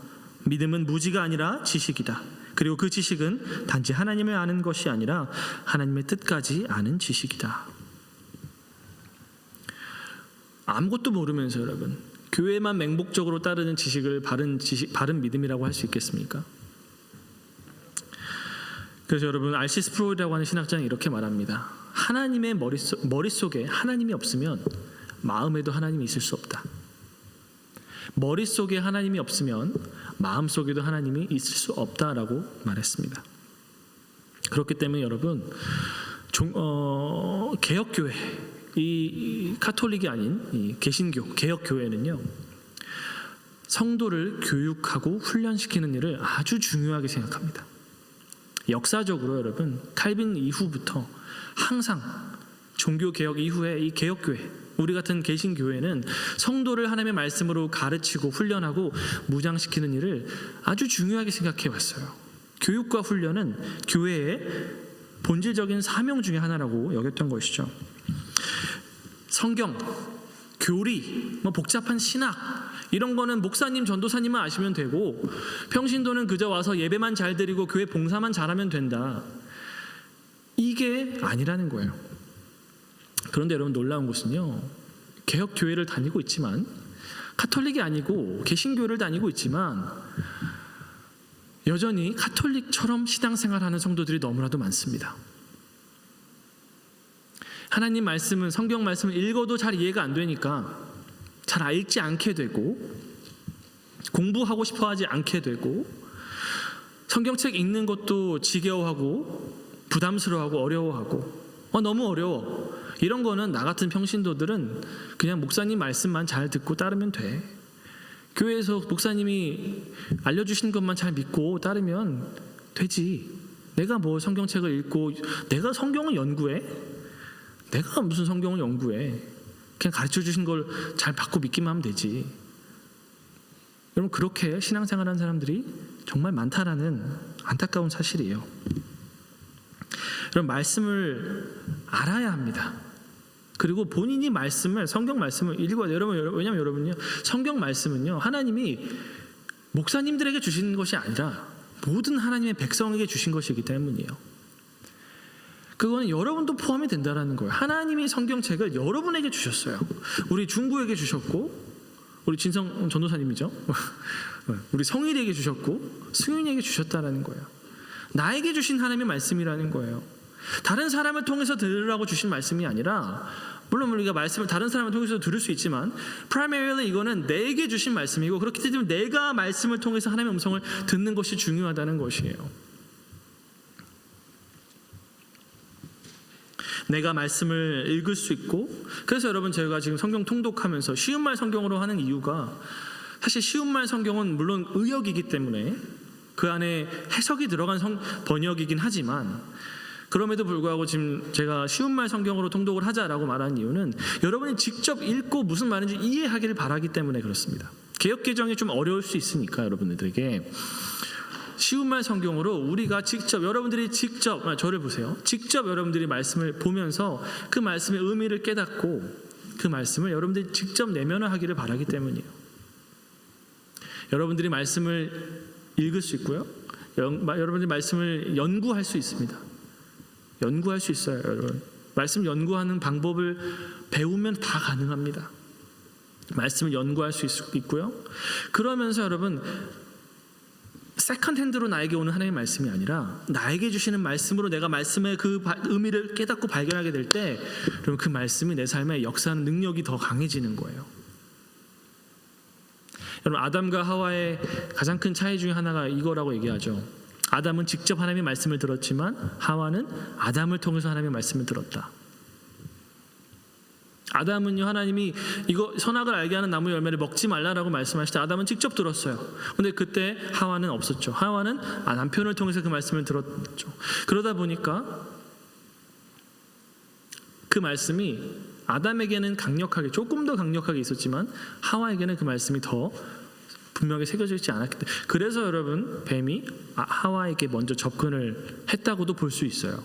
믿음은 무지가 아니라 지식이다. 그리고 그 지식은 단지 하나님을 아는 것이 아니라 하나님의 뜻까지 아는 지식이다. 아무것도 모르면서 여러분, 교회만 맹목적으로 따르는 지식을 바른 믿음이라고 할 수 있겠습니까? 그래서 여러분, R.C. 스프로이라고 하는 신학자는 이렇게 말합니다. 하나님의 머릿속에 하나님이 없으면 마음에도 하나님이 있을 수 없다. 머릿속에 하나님이 없으면 마음속에도 하나님이 있을 수 없다라고 말했습니다. 그렇기 때문에 여러분, 개혁교회, 이 카톨릭이 아닌 이 개신교, 개혁교회는요, 성도를 교육하고 훈련시키는 일을 아주 중요하게 생각합니다. 역사적으로 여러분, 칼빈 이후부터 항상 종교개혁 이후에 이 개혁교회, 우리 같은 개신교회는 성도를 하나님의 말씀으로 가르치고 훈련하고 무장시키는 일을 아주 중요하게 생각해 왔어요. 교육과 훈련은 교회의 본질적인 사명 중에 하나라고 여겼던 것이죠. 성경, 교리, 복잡한 신학, 이런 거는 목사님, 전도사님만 아시면 되고, 평신도는 그저 와서 예배만 잘 드리고 교회 봉사만 잘하면 된다, 이게 아니라는 거예요. 그런데 여러분, 놀라운 것은요, 개혁교회를 다니고 있지만, 카톨릭이 아니고 개신교를 다니고 있지만 여전히 카톨릭처럼 신앙생활하는 성도들이 너무나도 많습니다. 하나님 말씀은, 성경 말씀을 읽어도 잘 이해가 안 되니까 잘 읽지 않게 되고, 공부하고 싶어 하지 않게 되고, 성경책 읽는 것도 지겨워하고 부담스러워하고 어려워하고, 너무 어려워, 이런 거는 나 같은 평신도들은 그냥 목사님 말씀만 잘 듣고 따르면 돼. 교회에서 목사님이 알려주신 것만 잘 믿고 따르면 되지. 내가 뭐 성경책을 읽고, 내가 성경을 연구해? 내가 무슨 성경을 연구해? 그냥 가르쳐 주신 걸 잘 받고 믿기만 하면 되지. 여러분, 그렇게 신앙생활하는 사람들이 정말 많다라는 안타까운 사실이에요. 여러분, 말씀을 알아야 합니다. 그리고 본인이 말씀을, 성경 말씀을 읽어야 돼요. 여러분, 왜냐하면 여러분요, 성경 말씀은요, 하나님이 목사님들에게 주신 것이 아니라 모든 하나님의 백성에게 주신 것이기 때문이에요. 그거는 여러분도 포함이 된다는 거예요. 하나님이 성경책을 여러분에게 주셨어요. 우리 중구에게 주셨고, 우리 진성 전도사님이죠, 우리 성일에게 주셨고, 승윤이에게 주셨다라는 거예요. 나에게 주신 하나님의 말씀이라는 거예요. 다른 사람을 통해서 들으라고 주신 말씀이 아니라, 물론 우리가 말씀을 다른 사람을 통해서 들을 수 있지만 primarily 이거는 내게 주신 말씀이고, 그렇기 때문에 내가 말씀을 통해서 하나님의 음성을 듣는 것이 중요하다는 것이에요. 내가 말씀을 읽을 수 있고, 그래서 여러분, 제가 지금 성경 통독하면서 쉬운 말 성경으로 하는 이유가, 사실 쉬운 말 성경은 물론 의역이기 때문에 그 안에 해석이 들어간 번역이긴 하지만, 그럼에도 불구하고 지금 제가 쉬운 말 성경으로 통독을 하자라고 말한 이유는 여러분이 직접 읽고 무슨 말인지 이해하기를 바라기 때문에 그렇습니다. 개역 개정이 좀 어려울 수 있으니까 여러분들에게 쉬운 말 성경으로 우리가 직접, 여러분들이 직접, 저를 보세요, 직접 여러분들이 말씀을 보면서 그 말씀의 의미를 깨닫고 그 말씀을 여러분들이 직접 내면을 하기를 바라기 때문이에요. 여러분들이 말씀을 읽을 수 있고요, 여러분들이 말씀을 연구할 수 있습니다. 연구할 수 있어요. 여러분, 말씀 연구하는 방법을 배우면 다 가능합니다. 말씀을 연구할 수 있고요, 그러면서 여러분 세컨 핸드로 나에게 오는 하나님의 말씀이 아니라 나에게 주시는 말씀으로 내가 말씀의 그 의미를 깨닫고 발견하게 될 때 그럼 그 말씀이 내 삶에 역사하는 능력이 더 강해지는 거예요. 여러분, 아담과 하와의 가장 큰 차이 중에 하나가 이거라고 얘기하죠. 아담은 직접 하나님의 말씀을 들었지만 하와는 아담을 통해서 하나님의 말씀을 들었다. 아담은요, 하나님이 이거 선악을 알게 하는 나무 열매를 먹지 말라라고 말씀하실 때 아담은 직접 들었어요. 근데 그때 하와는 없었죠. 하와는 남편을 통해서 그 말씀을 들었죠. 그러다 보니까 그 말씀이 아담에게는 강력하게, 조금 더 강력하게 있었지만 하와에게는 그 말씀이 더 분명히 새겨져 있지 않았기 때문에, 그래서 여러분, 뱀이 하와에게 먼저 접근을 했다고도 볼 수 있어요.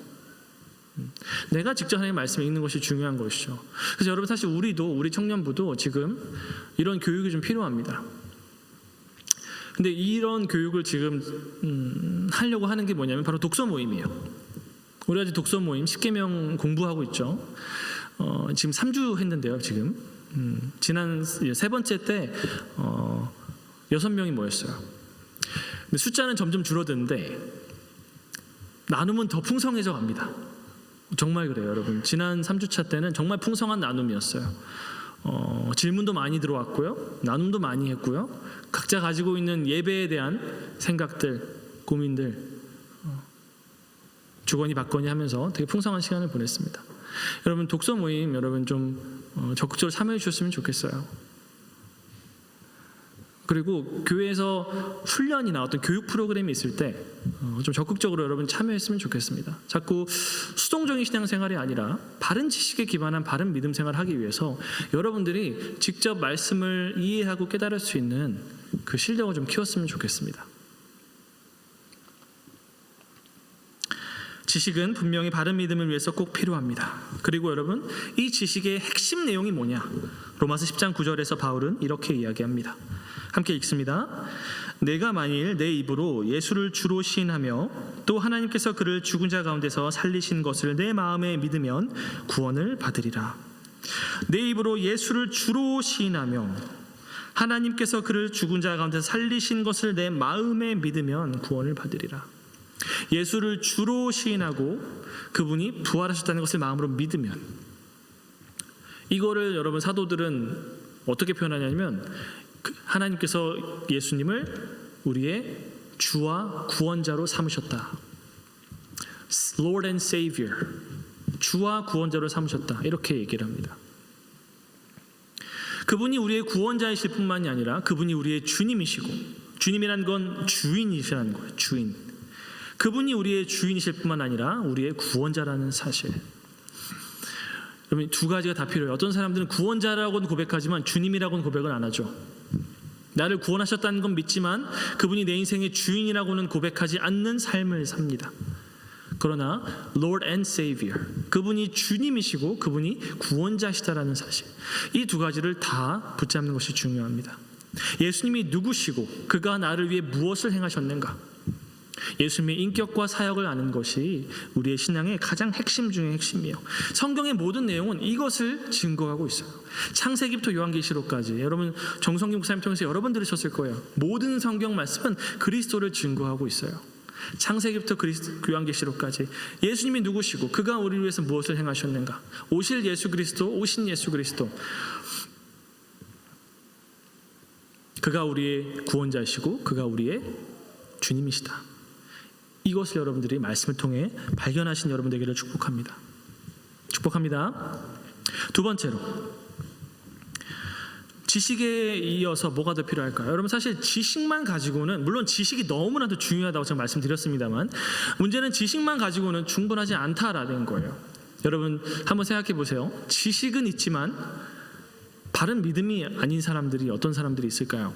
내가 직접 하나님의 말씀을 읽는 것이 중요한 것이죠. 그래서 여러분, 사실 우리 청년부도 지금 이런 교육이 좀 필요합니다. 근데 이런 교육을 지금 하려고 하는 게 뭐냐면 바로 독서 모임이에요. 우리 아직 독서 모임 10계명 공부하고 있죠. 지금 3주 했는데요. 지금 지난 세 번째 때 6명이 모였어요. 근데 숫자는 점점 줄어드는데 나눔은 더 풍성해져 갑니다. 정말 그래요, 여러분. 지난 3주차 때는 정말 풍성한 나눔이었어요. 질문도 많이 들어왔고요, 나눔도 많이 했고요, 각자 가지고 있는 예배에 대한 생각들, 고민들 주거니 받거니 하면서 되게 풍성한 시간을 보냈습니다. 여러분, 독서 모임 여러분 좀 적극적으로 참여해 주셨으면 좋겠어요. 그리고 교회에서 훈련이나 어떤 교육 프로그램이 있을 때 좀 적극적으로 여러분 참여했으면 좋겠습니다. 자꾸 수동적인 신앙생활이 아니라 바른 지식에 기반한 바른 믿음 생활을 하기 위해서 여러분들이 직접 말씀을 이해하고 깨달을 수 있는 그 실력을 좀 키웠으면 좋겠습니다. 지식은 분명히 바른 믿음을 위해서 꼭 필요합니다. 그리고 여러분, 이 지식의 핵심 내용이 뭐냐? 로마서 10장 9절에서 바울은 이렇게 이야기합니다. 함께 읽습니다. 내가 만일 내 입으로 예수를 주로 시인하며 또 하나님께서 그를 죽은 자 가운데서 살리신 것을 내 마음에 믿으면 구원을 받으리라. 내 입으로 예수를 주로 시인하며 하나님께서 그를 죽은 자 가운데서 살리신 것을 내 마음에 믿으면 구원을 받으리라. 예수를 주로 시인하고 그분이 부활하셨다는 것을 마음으로 믿으면, 이거를 여러분 사도들은 어떻게 표현하냐면 하나님께서 예수님을 우리의 주와 구원자로 삼으셨다. Lord and Savior, 주와 구원자로 삼으셨다, 이렇게 얘기를 합니다. 그분이 우리의 구원자이실 뿐만이 아니라 그분이 우리의 주님이시고, 주님이란 건 주인이시라는 거예요. 주인. 그분이 우리의 주인이실 뿐만 아니라 우리의 구원자라는 사실. 여러분, 두 가지가 다 필요해요. 어떤 사람들은 구원자라고는 고백하지만 주님이라고는 고백을 안 하죠. 나를 구원하셨다는 건 믿지만 그분이 내 인생의 주인이라고는 고백하지 않는 삶을 삽니다. 그러나 Lord and Savior, 그분이 주님이시고 그분이 구원자시다라는 사실, 이 두 가지를 다 붙잡는 것이 중요합니다. 예수님이 누구시고 그가 나를 위해 무엇을 행하셨는가, 예수님의 인격과 사역을 아는 것이 우리의 신앙의 가장 핵심 중의 핵심이에요. 성경의 모든 내용은 이것을 증거하고 있어요. 창세기부터 요한계시록까지, 여러분 정성기 목사님 통해서 여러 번 들으셨을 거예요. 모든 성경 말씀은 그리스도를 증거하고 있어요. 창세기부터 요한계시록까지 예수님이 누구시고 그가 우리를 위해서 무엇을 행하셨는가, 오신 예수 그리스도, 그가 우리의 구원자이시고 그가 우리의 주님이시다. 이것을 여러분들이 말씀을 통해 발견하신 여러분 되기를 축복합니다. 두 번째로, 지식에 이어서 뭐가 더 필요할까요? 여러분, 사실 지식만 가지고는, 물론 지식이 너무나도 중요하다고 제가 말씀드렸습니다만, 문제는 지식만 가지고는 충분하지 않다라는 거예요. 여러분 한번 생각해 보세요. 지식은 있지만 바른 믿음이 아닌 사람들이 어떤 사람들이 있을까요?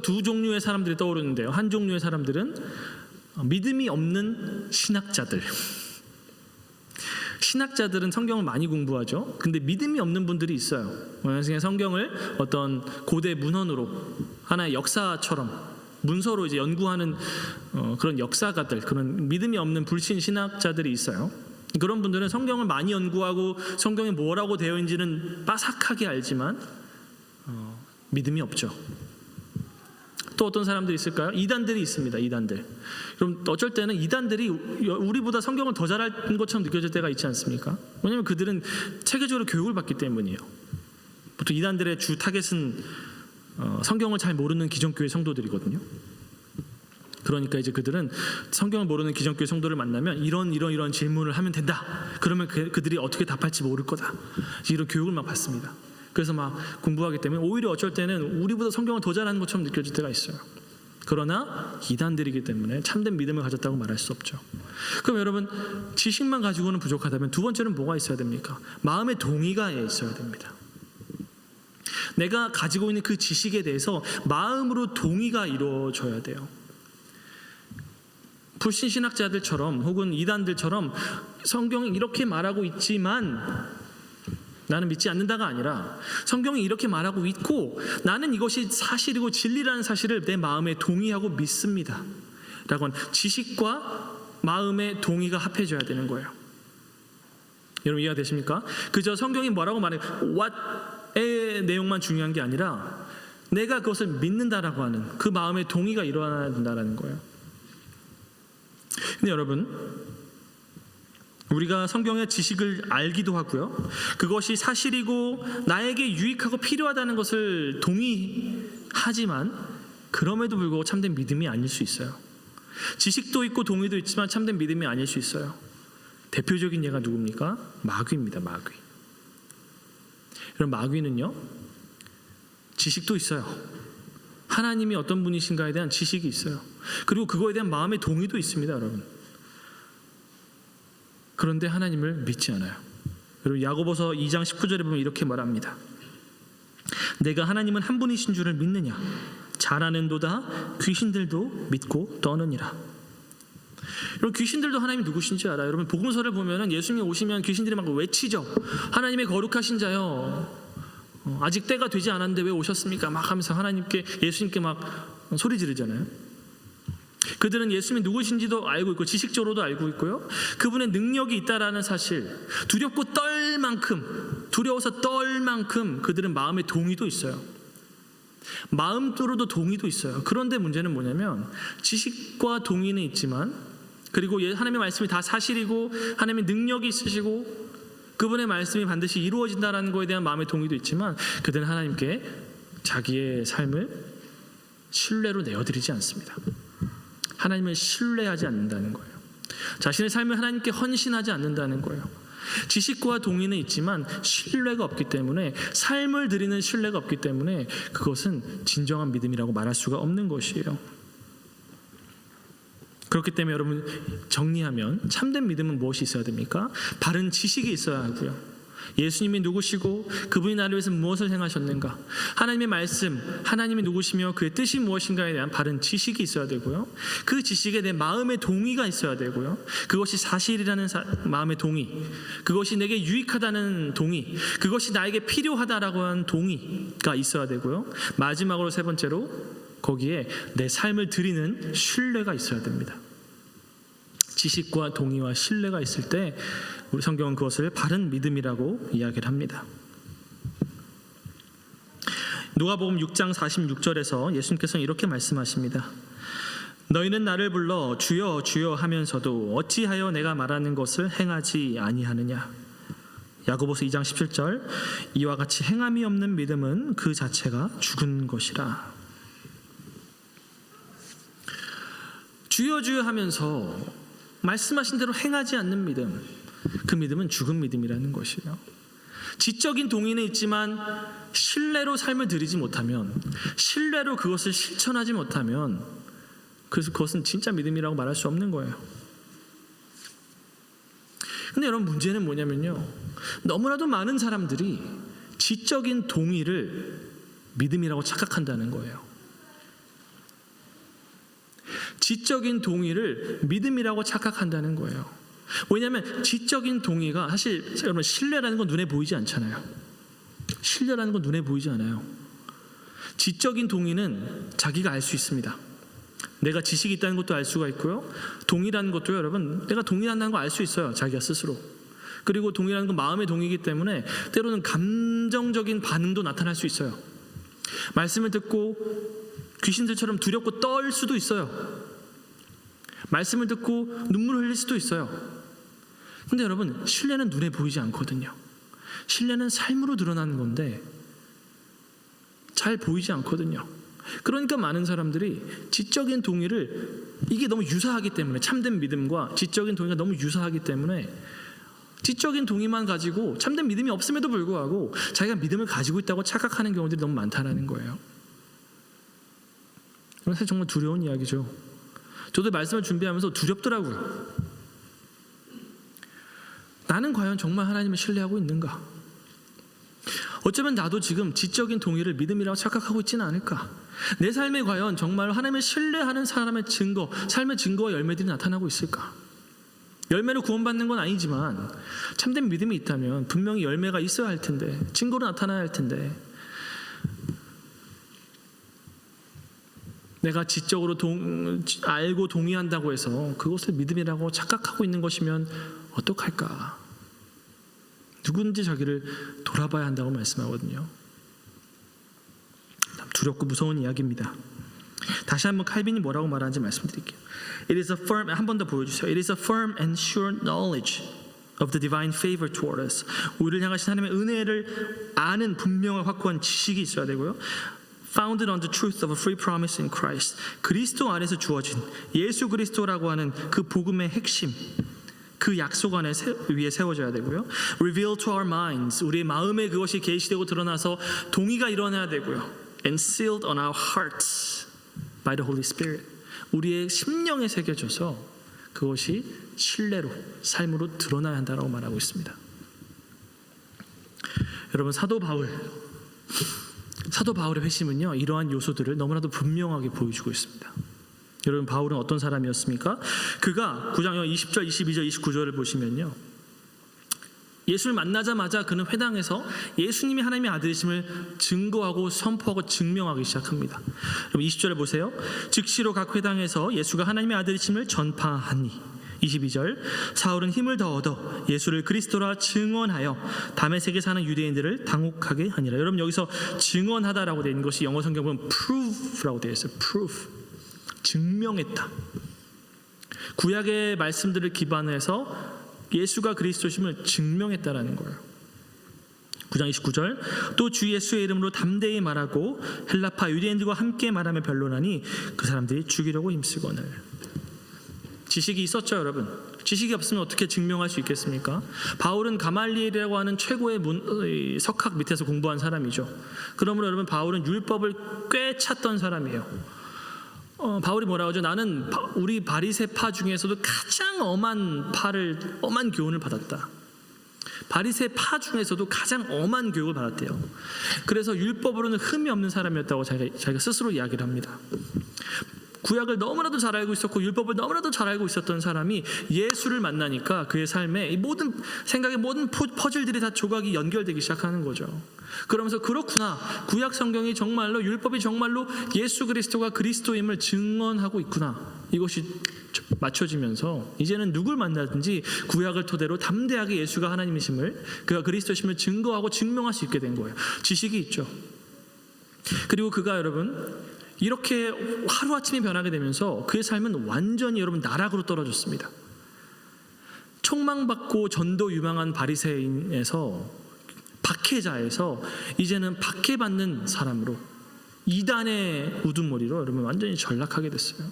두 종류의 사람들이 떠오르는데요. 한 종류의 사람들은 믿음이 없는 신학자들. 신학자들은 성경을 많이 공부하죠. 근데 믿음이 없는 분들이 있어요. 그냥 성경을 어떤 고대 문헌으로, 하나의 역사처럼 문서로 이제 연구하는 그런 역사가들, 그런 믿음이 없는 불신 신학자들이 있어요. 그런 분들은 성경을 많이 연구하고 성경에 뭐라고 되어 있는지는 빠삭하게 알지만 믿음이 없죠. 또 어떤 사람들이 있을까요? 이단들이 있습니다. 이단들. 그럼 어쩔 때는 이단들이 우리보다 성경을 더 잘하는 것처럼 느껴질 때가 있지 않습니까? 왜냐하면 그들은 체계적으로 교육을 받기 때문이에요. 보통 이단들의 주 타겟은 성경을 잘 모르는 기존교회 성도들이거든요. 그러니까 이제 그들은 성경을 모르는 기존교회 성도를 만나면 이런 질문을 하면 된다. 그러면 그들이 어떻게 답할지 모를 거다. 이런 교육을 막 받습니다. 그래서 막 공부하기 때문에 오히려 어쩔 때는 우리보다 성경을 더 잘하는 것처럼 느껴질 때가 있어요. 그러나 이단들이기 때문에 참된 믿음을 가졌다고 말할 수 없죠. 그럼 여러분, 지식만 가지고는 부족하다면 두 번째는 뭐가 있어야 됩니까? 마음의 동의가 있어야 됩니다. 내가 가지고 있는 그 지식에 대해서 마음으로 동의가 이루어져야 돼요. 불신신학자들처럼 혹은 이단들처럼 성경이 이렇게 말하고 있지만 나는 믿지 않는다가 아니라 성경이 이렇게 말하고 있고 나는 이것이 사실이고 진리라는 사실을 내 마음에 동의하고 믿습니다 라고 하는 지식과 마음의 동의가 합해져야 되는 거예요. 여러분 이해가 되십니까? 그저 성경이 뭐라고 말해요? what의 내용만 중요한 게 아니라 내가 그것을 믿는다라고 하는 그 마음의 동의가 일어나야 된다는 거예요. 근데 여러분, 우리가 성경의 지식을 알기도 하고요, 그것이 사실이고 나에게 유익하고 필요하다는 것을 동의하지만 그럼에도 불구하고 참된 믿음이 아닐 수 있어요. 지식도 있고 동의도 있지만 참된 믿음이 아닐 수 있어요. 대표적인 예가 누굽니까? 마귀입니다. 마귀. 여러분, 마귀는요, 지식도 있어요. 하나님이 어떤 분이신가에 대한 지식이 있어요. 그리고 그거에 대한 마음의 동의도 있습니다, 여러분. 그런데 하나님을 믿지 않아요. 여러분, 야고보서 2장 19절에 보면 이렇게 말합니다. 내가 하나님은 한 분이신 줄을 믿느냐? 잘 아는도다 귀신들도 믿고 떠느니라. 여러분, 귀신들도 하나님이 누구신지 알아요? 여러분, 복음서를 보면은 예수님이 오시면 귀신들이 막 외치죠. 하나님의 거룩하신 자여, 아직 때가 되지 않았는데 왜 오셨습니까? 막 하면서 하나님께, 예수님께 막 소리 지르잖아요. 그들은 예수님이 누구신지도 알고 있고 지식적으로도 알고 있고요, 그분의 능력이 있다라는 사실, 두려워서 떨 만큼 그들은 마음의 동의도 있어요. 마음으로도 동의도 있어요. 그런데 문제는 뭐냐면 지식과 동의는 있지만, 그리고 하나님의 말씀이 다 사실이고 하나님의 능력이 있으시고 그분의 말씀이 반드시 이루어진다는 것에 대한 마음의 동의도 있지만 그들은 하나님께 자기의 삶을 신뢰로 내어드리지 않습니다. 하나님을 신뢰하지 않는다는 거예요. 자신의 삶을 하나님께 헌신하지 않는다는 거예요. 지식과 동의는 있지만 신뢰가 없기 때문에, 삶을 드리는 신뢰가 없기 때문에 그것은 진정한 믿음이라고 말할 수가 없는 것이에요. 그렇기 때문에 여러분, 정리하면 참된 믿음은 무엇이 있어야 됩니까? 바른 지식이 있어야 하고요, 예수님이 누구시고 그분이 나를 위해서 무엇을 행하셨는가, 하나님의 말씀, 하나님이 누구시며 그의 뜻이 무엇인가에 대한 바른 지식이 있어야 되고요, 그 지식에 대한 마음의 동의가 있어야 되고요, 그것이 사실이라는 마음의 동의, 그것이 내게 유익하다는 동의, 그것이 나에게 필요하다라고 하는 동의가 있어야 되고요, 마지막으로 세 번째로 거기에 내 삶을 드리는 신뢰가 있어야 됩니다. 지식과 동의와 신뢰가 있을 때 우리 성경은 그것을 바른 믿음이라고 이야기를 합니다. 누가복음 6장 46절에서 예수님께서는 이렇게 말씀하십니다. 너희는 나를 불러 주여 주여 하면서도 어찌하여 내가 말하는 것을 행하지 아니하느냐. 야고보서 2장 17절, 이와 같이 행함이 없는 믿음은 그 자체가 죽은 것이라. 주여 주여 하면서 말씀하신 대로 행하지 않는 믿음, 그 믿음은 죽은 믿음이라는 것이에요. 지적인 동의는 있지만 신뢰로 삶을 드리지 못하면, 신뢰로 그것을 실천하지 못하면 그래서 그것은 진짜 믿음이라고 말할 수 없는 거예요. 근데 여러분, 문제는 뭐냐면요, 너무나도 많은 사람들이 지적인 동의를 믿음이라고 착각한다는 거예요. 지적인 동의를 믿음이라고 착각한다는 거예요. 왜냐하면 지적인 동의가, 사실 여러분, 신뢰라는 건 눈에 보이지 않잖아요. 신뢰라는 건 눈에 보이지 않아요. 지적인 동의는 자기가 알 수 있습니다. 내가 지식이 있다는 것도 알 수가 있고요, 동의라는 것도 여러분, 내가 동의한다는 거 알 수 있어요, 자기가 스스로. 그리고 동의라는 건 마음의 동의이기 때문에 때로는 감정적인 반응도 나타날 수 있어요. 말씀을 듣고 귀신들처럼 두렵고 떨 수도 있어요. 말씀을 듣고 눈물 흘릴 수도 있어요. 근데 여러분, 신뢰는 눈에 보이지 않거든요. 신뢰는 삶으로 드러나는 건데 잘 보이지 않거든요. 그러니까 많은 사람들이 지적인 동의를, 이게 너무 유사하기 때문에, 참된 믿음과 지적인 동의가 너무 유사하기 때문에 지적인 동의만 가지고 참된 믿음이 없음에도 불구하고 자기가 믿음을 가지고 있다고 착각하는 경우들이 너무 많다는 거예요. 사실 정말 두려운 이야기죠. 저도 말씀을 준비하면서 두렵더라고요. 나는 과연 정말 하나님을 신뢰하고 있는가? 어쩌면 나도 지금 지적인 동의를 믿음이라고 착각하고 있지는 않을까? 내 삶에 과연 정말 하나님을 신뢰하는 사람의 증거, 삶의 증거와 열매들이 나타나고 있을까? 열매로 구원받는 건 아니지만 참된 믿음이 있다면 분명히 열매가 있어야 할 텐데, 증거로 나타나야 할 텐데, 내가 지적으로 알고 동의한다고 해서 그것을 믿음이라고 착각하고 있는 것이면 어떡할까? 누군지 자기를 돌아봐야 한다고 말씀하거든요. 두렵고 무서운 이야기입니다. 다시 한번 칼빈이 뭐라고 말하는지 말씀드릴게요. It is a firm, 한 번 더 보여주세요. It is a firm and sure knowledge of the divine favor toward us. 우리를 향하신 하나님의 은혜를 아는 분명한 확고한 지식이 있어야 되고요. Founded on the truth of a free promise in Christ. 그리스도 안에서 주어진 예수 그리스도라고 하는 그 복음의 핵심, 그 약속 안에 위에 세워져야 되고요. Revealed to our minds. 우리의 마음에 그것이 계시되고 드러나서 동의가 일어나야 되고요. And sealed on our hearts by the Holy Spirit. 우리의 심령에 새겨져서 그것이 신뢰로, 삶으로 드러나야 한다고 말하고 있습니다. 여러분, 사도 바울의 회심은요, 이러한 요소들을 너무나도 분명하게 보여주고 있습니다. 여러분, 바울은 어떤 사람이었습니까? 그가 9장 20절, 22절, 29절을 보시면요, 예수를 만나자마자 그는 회당에서 예수님이 하나님의 아들이심을 증거하고 선포하고 증명하기 시작합니다. 그럼 20절을 보세요. 즉시로 각 회당에서 예수가 하나님의 아들이심을 전파하니. 22절, 사울은 힘을 더 얻어 예수를 그리스도라 증언하여 다메섹에 사는 유대인들을 당혹하게 하니라. 여러분, 여기서 증언하다라고 되어 있는 것이 영어 성경 보면 prove라고 되어 있어요. prove, 증명했다. 구약의 말씀들을 기반해서 예수가 그리스도심을 증명했다라는 거예요. 9장 29절, 또 주 예수의 이름으로 담대히 말하고 헬라파 유대인들과 함께 말하며 변론하니 그 사람들이 죽이려고 힘쓰거늘. 지식이 있었죠, 여러분. 지식이 없으면 어떻게 증명할 수 있겠습니까? 바울은 가말리엘이라고 하는 최고의 석학 밑에서 공부한 사람이죠. 그러므로 여러분, 바울은 율법을 꽤 찾던 사람이에요. 바울이 뭐라고 하죠? 나는 우리 바리새파 중에서도 가장 엄한 교훈을 받았다. 바리새파 중에서도 가장 엄한 교육을 받았대요. 그래서 율법으로는 흠이 없는 사람이었다고 자기가 스스로 이야기를 합니다. 구약을 너무나도 잘 알고 있었고 율법을 너무나도 잘 알고 있었던 사람이 예수를 만나니까 그의 삶에 이 모든 생각의 모든 퍼즐들이 다 조각이 연결되기 시작하는 거죠. 그러면서 그렇구나, 구약 성경이 정말로, 율법이 정말로 예수 그리스도가 그리스도임을 증언하고 있구나, 이것이 맞춰지면서 이제는 누굴 만나든지 구약을 토대로 담대하게 예수가 하나님이심을, 그가 그리스도심을 증거하고 증명할 수 있게 된 거예요. 지식이 있죠. 그리고 그가 여러분 이렇게 하루아침에 변하게 되면서 그의 삶은 완전히 여러분 나락으로 떨어졌습니다. 총망받고 전도 유망한 바리새인에서, 박해자에서 이제는 박해받는 사람으로, 이단의 우두머리로 여러분 완전히 전락하게 됐어요.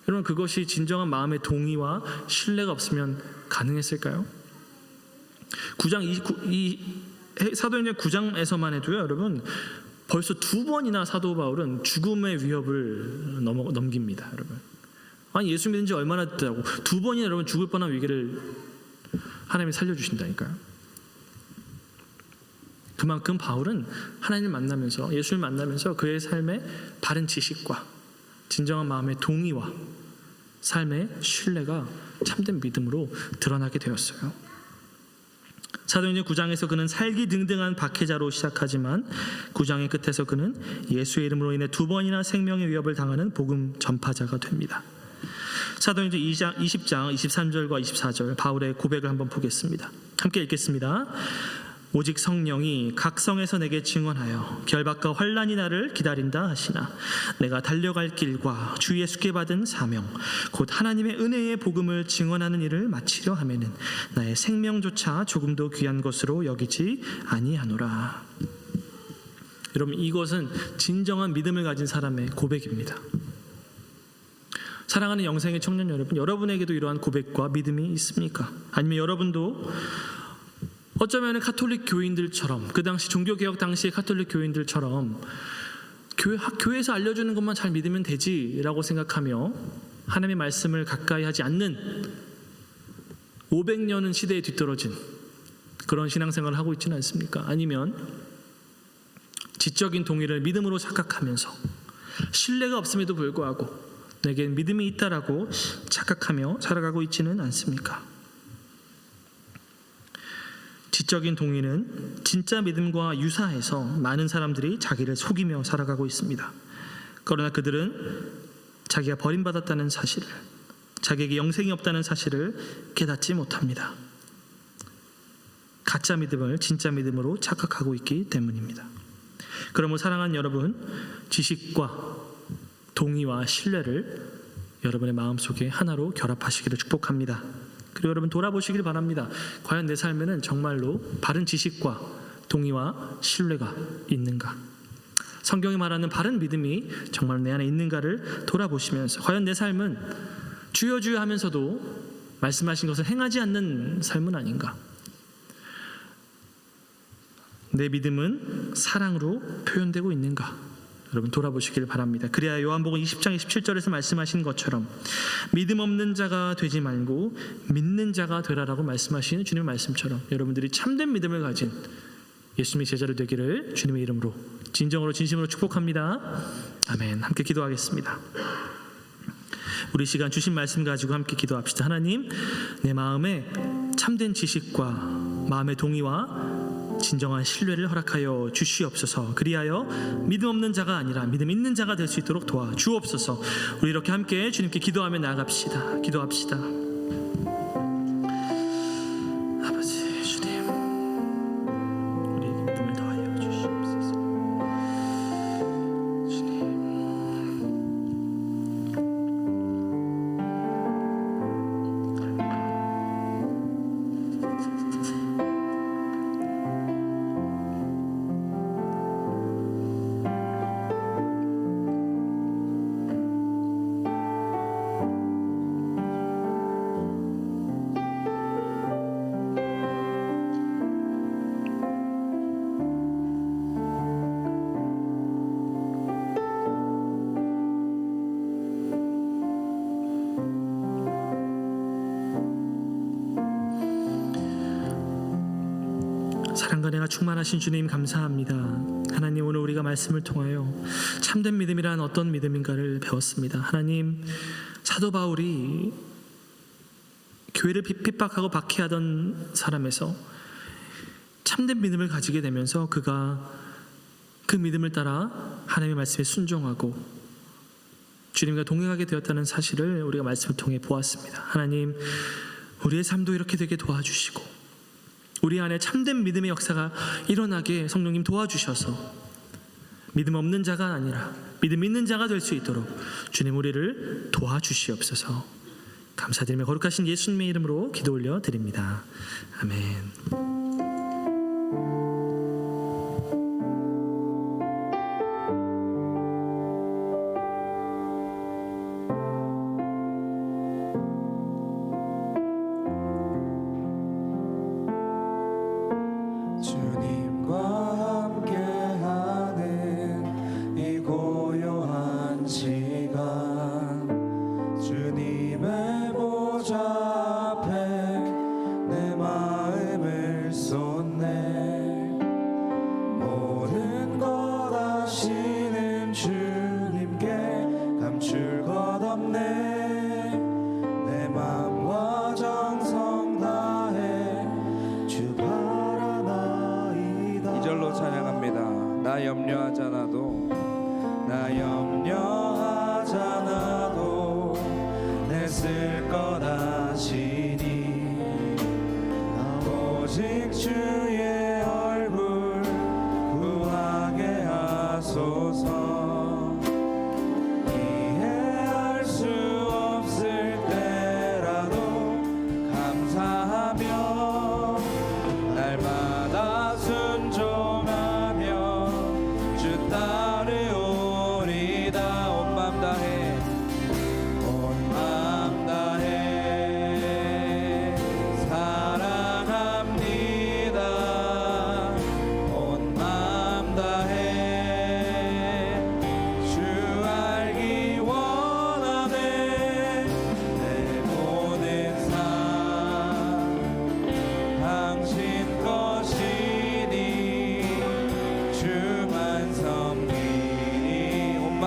여러분, 그것이 진정한 마음의 동의와 신뢰가 없으면 가능했을까요? 사도행전 9장에서만 해도요, 여러분 벌써 2번이나 사도 바울은 죽음의 위협을 넘깁니다, 여러분. 아니, 예수 믿은 지 얼마나 됐다고 2번이나 여러분 죽을 뻔한 위기를 하나님이 살려주신다니까요. 그만큼 바울은 하나님을 만나면서, 예수를 만나면서 그의 삶의 바른 지식과 진정한 마음의 동의와 삶의 신뢰가 참된 믿음으로 드러나게 되었어요. 사도행전 9장에서 그는 살기등등한 박해자로 시작하지만 9장의 끝에서 그는 예수의 이름으로 인해 2번이나 생명의 위협을 당하는 복음 전파자가 됩니다. 사도행전 20장 23절과 24절 바울의 고백을 한번 보겠습니다. 함께 읽겠습니다. 오직 성령이 각 성에서 내게 증언하여 결박과 환난이 나를 기다린다 하시나 내가 달려갈 길과 주 예수께 받은 사명 곧 하나님의 은혜의 복음을 증언하는 일을 마치려 하면은 나의 생명조차 조금도 귀한 것으로 여기지 아니하노라. 여러분, 이것은 진정한 믿음을 가진 사람의 고백입니다. 사랑하는 영생의 청년 여러분, 여러분에게도 이러한 고백과 믿음이 있습니까? 아니면 여러분도 어쩌면 가톨릭 교인들처럼, 그 당시 종교개혁 당시의 가톨릭 교인들처럼 교회에서 알려주는 것만 잘 믿으면 되지라고 생각하며 하나님의 말씀을 가까이 하지 않는 500년은 시대에 뒤떨어진 그런 신앙생활을 하고 있지는 않습니까? 아니면 지적인 동의를 믿음으로 착각하면서 신뢰가 없음에도 불구하고 내겐 믿음이 있다라고 착각하며 살아가고 있지는 않습니까? 지적인 동의는 진짜 믿음과 유사해서 많은 사람들이 자기를 속이며 살아가고 있습니다. 그러나 그들은 자기가 버림받았다는 사실을, 자기에게 영생이 없다는 사실을 깨닫지 못합니다. 가짜 믿음을 진짜 믿음으로 착각하고 있기 때문입니다. 그러므로 사랑하는 여러분, 지식과 동의와 신뢰를 여러분의 마음속에 하나로 결합하시기를 축복합니다. 그리고 여러분 돌아보시길 바랍니다. 과연 내 삶에는 정말로 바른 지식과 동의와 신뢰가 있는가? 성경이 말하는 바른 믿음이 정말 내 안에 있는가를 돌아보시면서 과연 내 삶은 주여 주여 하면서도 말씀하신 것을 행하지 않는 삶은 아닌가? 내 믿음은 사랑으로 표현되고 있는가? 여러분 돌아보시길 바랍니다. 그래야 요한복음 20장 27절에서 말씀하신 것처럼 믿음 없는 자가 되지 말고 믿는 자가 되라라고 말씀하시는 주님의 말씀처럼 여러분들이 참된 믿음을 가진 예수님의 제자를 되기를 주님의 이름으로 진정으로 진심으로 축복합니다. 아멘. 함께 기도하겠습니다. 우리 시간 주신 말씀 가지고 함께 기도합시다. 하나님, 내 마음에 참된 지식과 마음의 동의와 진정한 신뢰를 허락하여 주시옵소서. 그리하여 믿음 없는 자가 아니라 믿음 있는 자가 될 수 있도록 도와주옵소서. 우리 이렇게 함께 주님께 기도하며 나아갑시다. 기도합시다. 아버지 주님, 우리에게 믿음을 더하여 주시옵소서. 주님, 사랑과 은혜가 충만하신 주님 감사합니다. 하나님, 오늘 우리가 말씀을 통하여 참된 믿음이란 어떤 믿음인가를 배웠습니다. 하나님, 사도 바울이 교회를 핍박하고 박해하던 사람에서 참된 믿음을 가지게 되면서 그가 그 믿음을 따라 하나님의 말씀에 순종하고 주님과 동행하게 되었다는 사실을 우리가 말씀을 통해 보았습니다. 하나님, 우리의 삶도 이렇게 되게 도와주시고 우리 안에 참된 믿음의 역사가 일어나게 성령님 도와주셔서 믿음 없는 자가 아니라 믿음 있는 자가 될 수 있도록 주님 우리를 도와주시옵소서. 감사드리며 거룩하신 예수님의 이름으로 기도 올려 드립니다. 아멘. 주님과 함께하는 이 고요한 시간, 주님의 보좌 앞에 내 마음을 쏟네. 모든 것 아시는 주님께 감출 것 없네. 내 마음과 정성 다해 주 바라나이다. 2절로 찬양합니다. 나 염려하잖아도, 나 염려하잖아도 내 쓸 것 아시니 오직 주의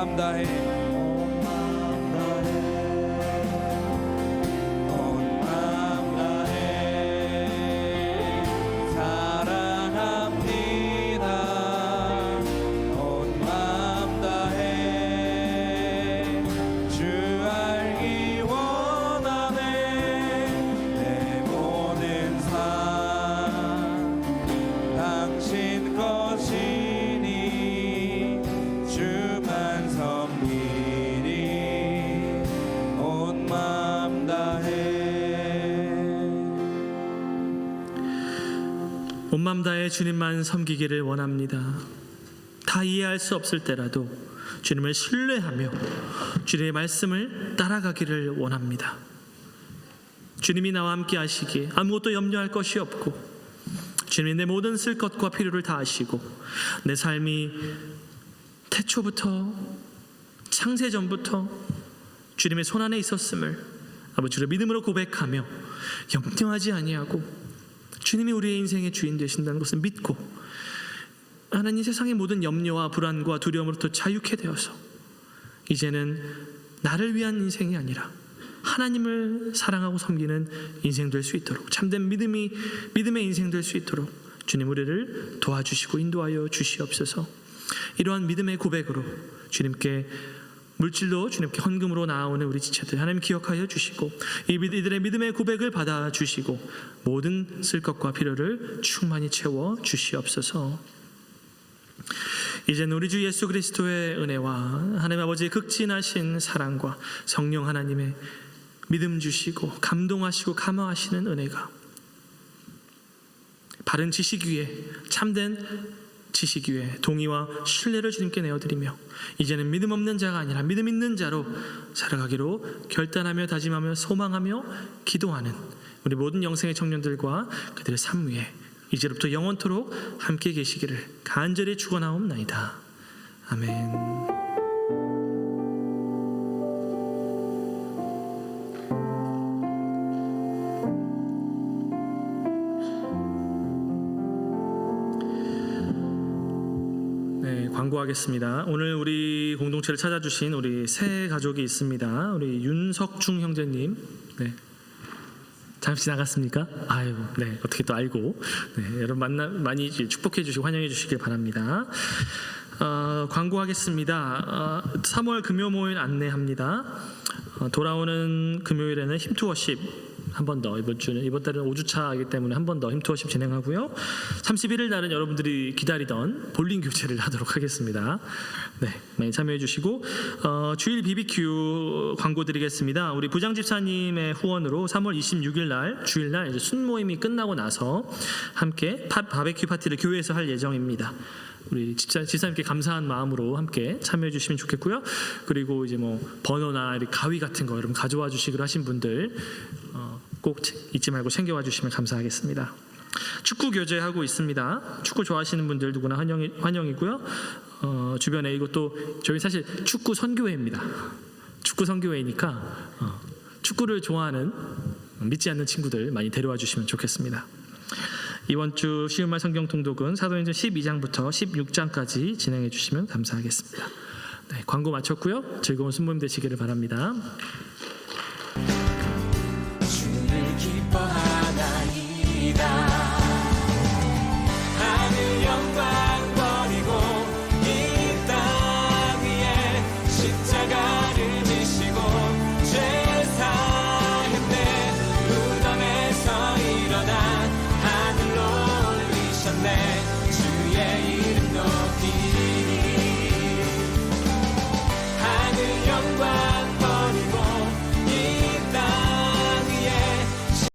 맘 다해 온 마음 다해 주님만 섬기기를 원합니다. 다 이해할 수 없을 때라도 주님을 신뢰하며 주님의 말씀을 따라가기를 원합니다. 주님이 나와 함께 하시기에 아무것도 염려할 것이 없고 주님이 내 모든 쓸 것과 필요를 다 아시고 내 삶이 태초부터 창세전부터 주님의 손안에 있었음을 아버지를 믿음으로 고백하며 염려하지 아니하고 주님이 우리의 인생의 주인 되신다는 것을 믿고 하나님 세상의 모든 염려와 불안과 두려움으로부터 자유케 되어서 이제는 나를 위한 인생이 아니라 하나님을 사랑하고 섬기는 인생 될 수 있도록 참된 믿음의 인생 될 수 있도록 주님 우리를 도와주시고 인도하여 주시옵소서. 이러한 믿음의 고백으로 주님께 물질로 주님께 헌금으로 나아오는 우리 지체들 하나님 기억하여 주시고 이들의 믿음의 고백을 받아주시고 모든 쓸 것과 필요를 충만히 채워 주시옵소서. 이제는 우리 주 예수 그리스도의 은혜와 하나님 아버지의 극진하신 사랑과 성령 하나님의 믿음 주시고 감동하시고 감화하시는 은혜가 바른 지식 위에 참된 지식 위에 동의와 신뢰를 주님께 내어드리며 이제는 믿음 없는 자가 아니라 믿음 있는 자로 살아가기로 결단하며 다짐하며 소망하며 기도하는 우리 모든 영생의 청년들과 그들의 삶 위에 이제부터 영원토록 함께 계시기를 간절히 축원하옵나이다. 아멘. 광고하겠습니다. 오늘 우리 공동체를 찾아주신 우리 새 가족이 있습니다. 우리 윤석중 형제님, 네. 잠시 나갔습니까? 아유, 네, 어떻게 또 알고, 네, 여러분 많이 축복해 주시고 환영해 주시길 바랍니다. 광고하겠습니다. 3월 금요 모임 안내합니다. 돌아오는 금요일에는 힘투어십 한 번 더 이번 달은 5주차이기 때문에 한 번 더 힘투어십 진행하고요. 31일 날은 여러분들이 기다리던 볼링 교체를 하도록 하겠습니다. 네, 많이 참여해 주시고 주일 BBQ 광고 드리겠습니다. 우리 부장 집사님의 후원으로 3월 26일 날 주일 날 이제 순 모임이 끝나고 나서 함께 바베큐 파티를 교회에서 할 예정입니다. 우리 집사님께 감사한 마음으로 함께 참여해 주시면 좋겠고요. 그리고 이제 뭐 버너나 가위 같은 거 여러분 가져와 주시기로 하신 분들 꼭 잊지 말고 챙겨와 주시면 감사하겠습니다. 축구 교제하고 있습니다. 축구 좋아하시는 분들 누구나 환영이고요. 주변에 이것도 저희 사실 축구 선교회입니다. 축구 선교회니까 축구를 좋아하는 믿지 않는 친구들 많이 데려와 주시면 좋겠습니다. 이번 주 쉬운 말 성경 통독은 사도행전 12장부터 16장까지 진행해 주시면 감사하겠습니다. 네, 광고 마쳤고요. 즐거운 순모임 되시기를 바랍니다.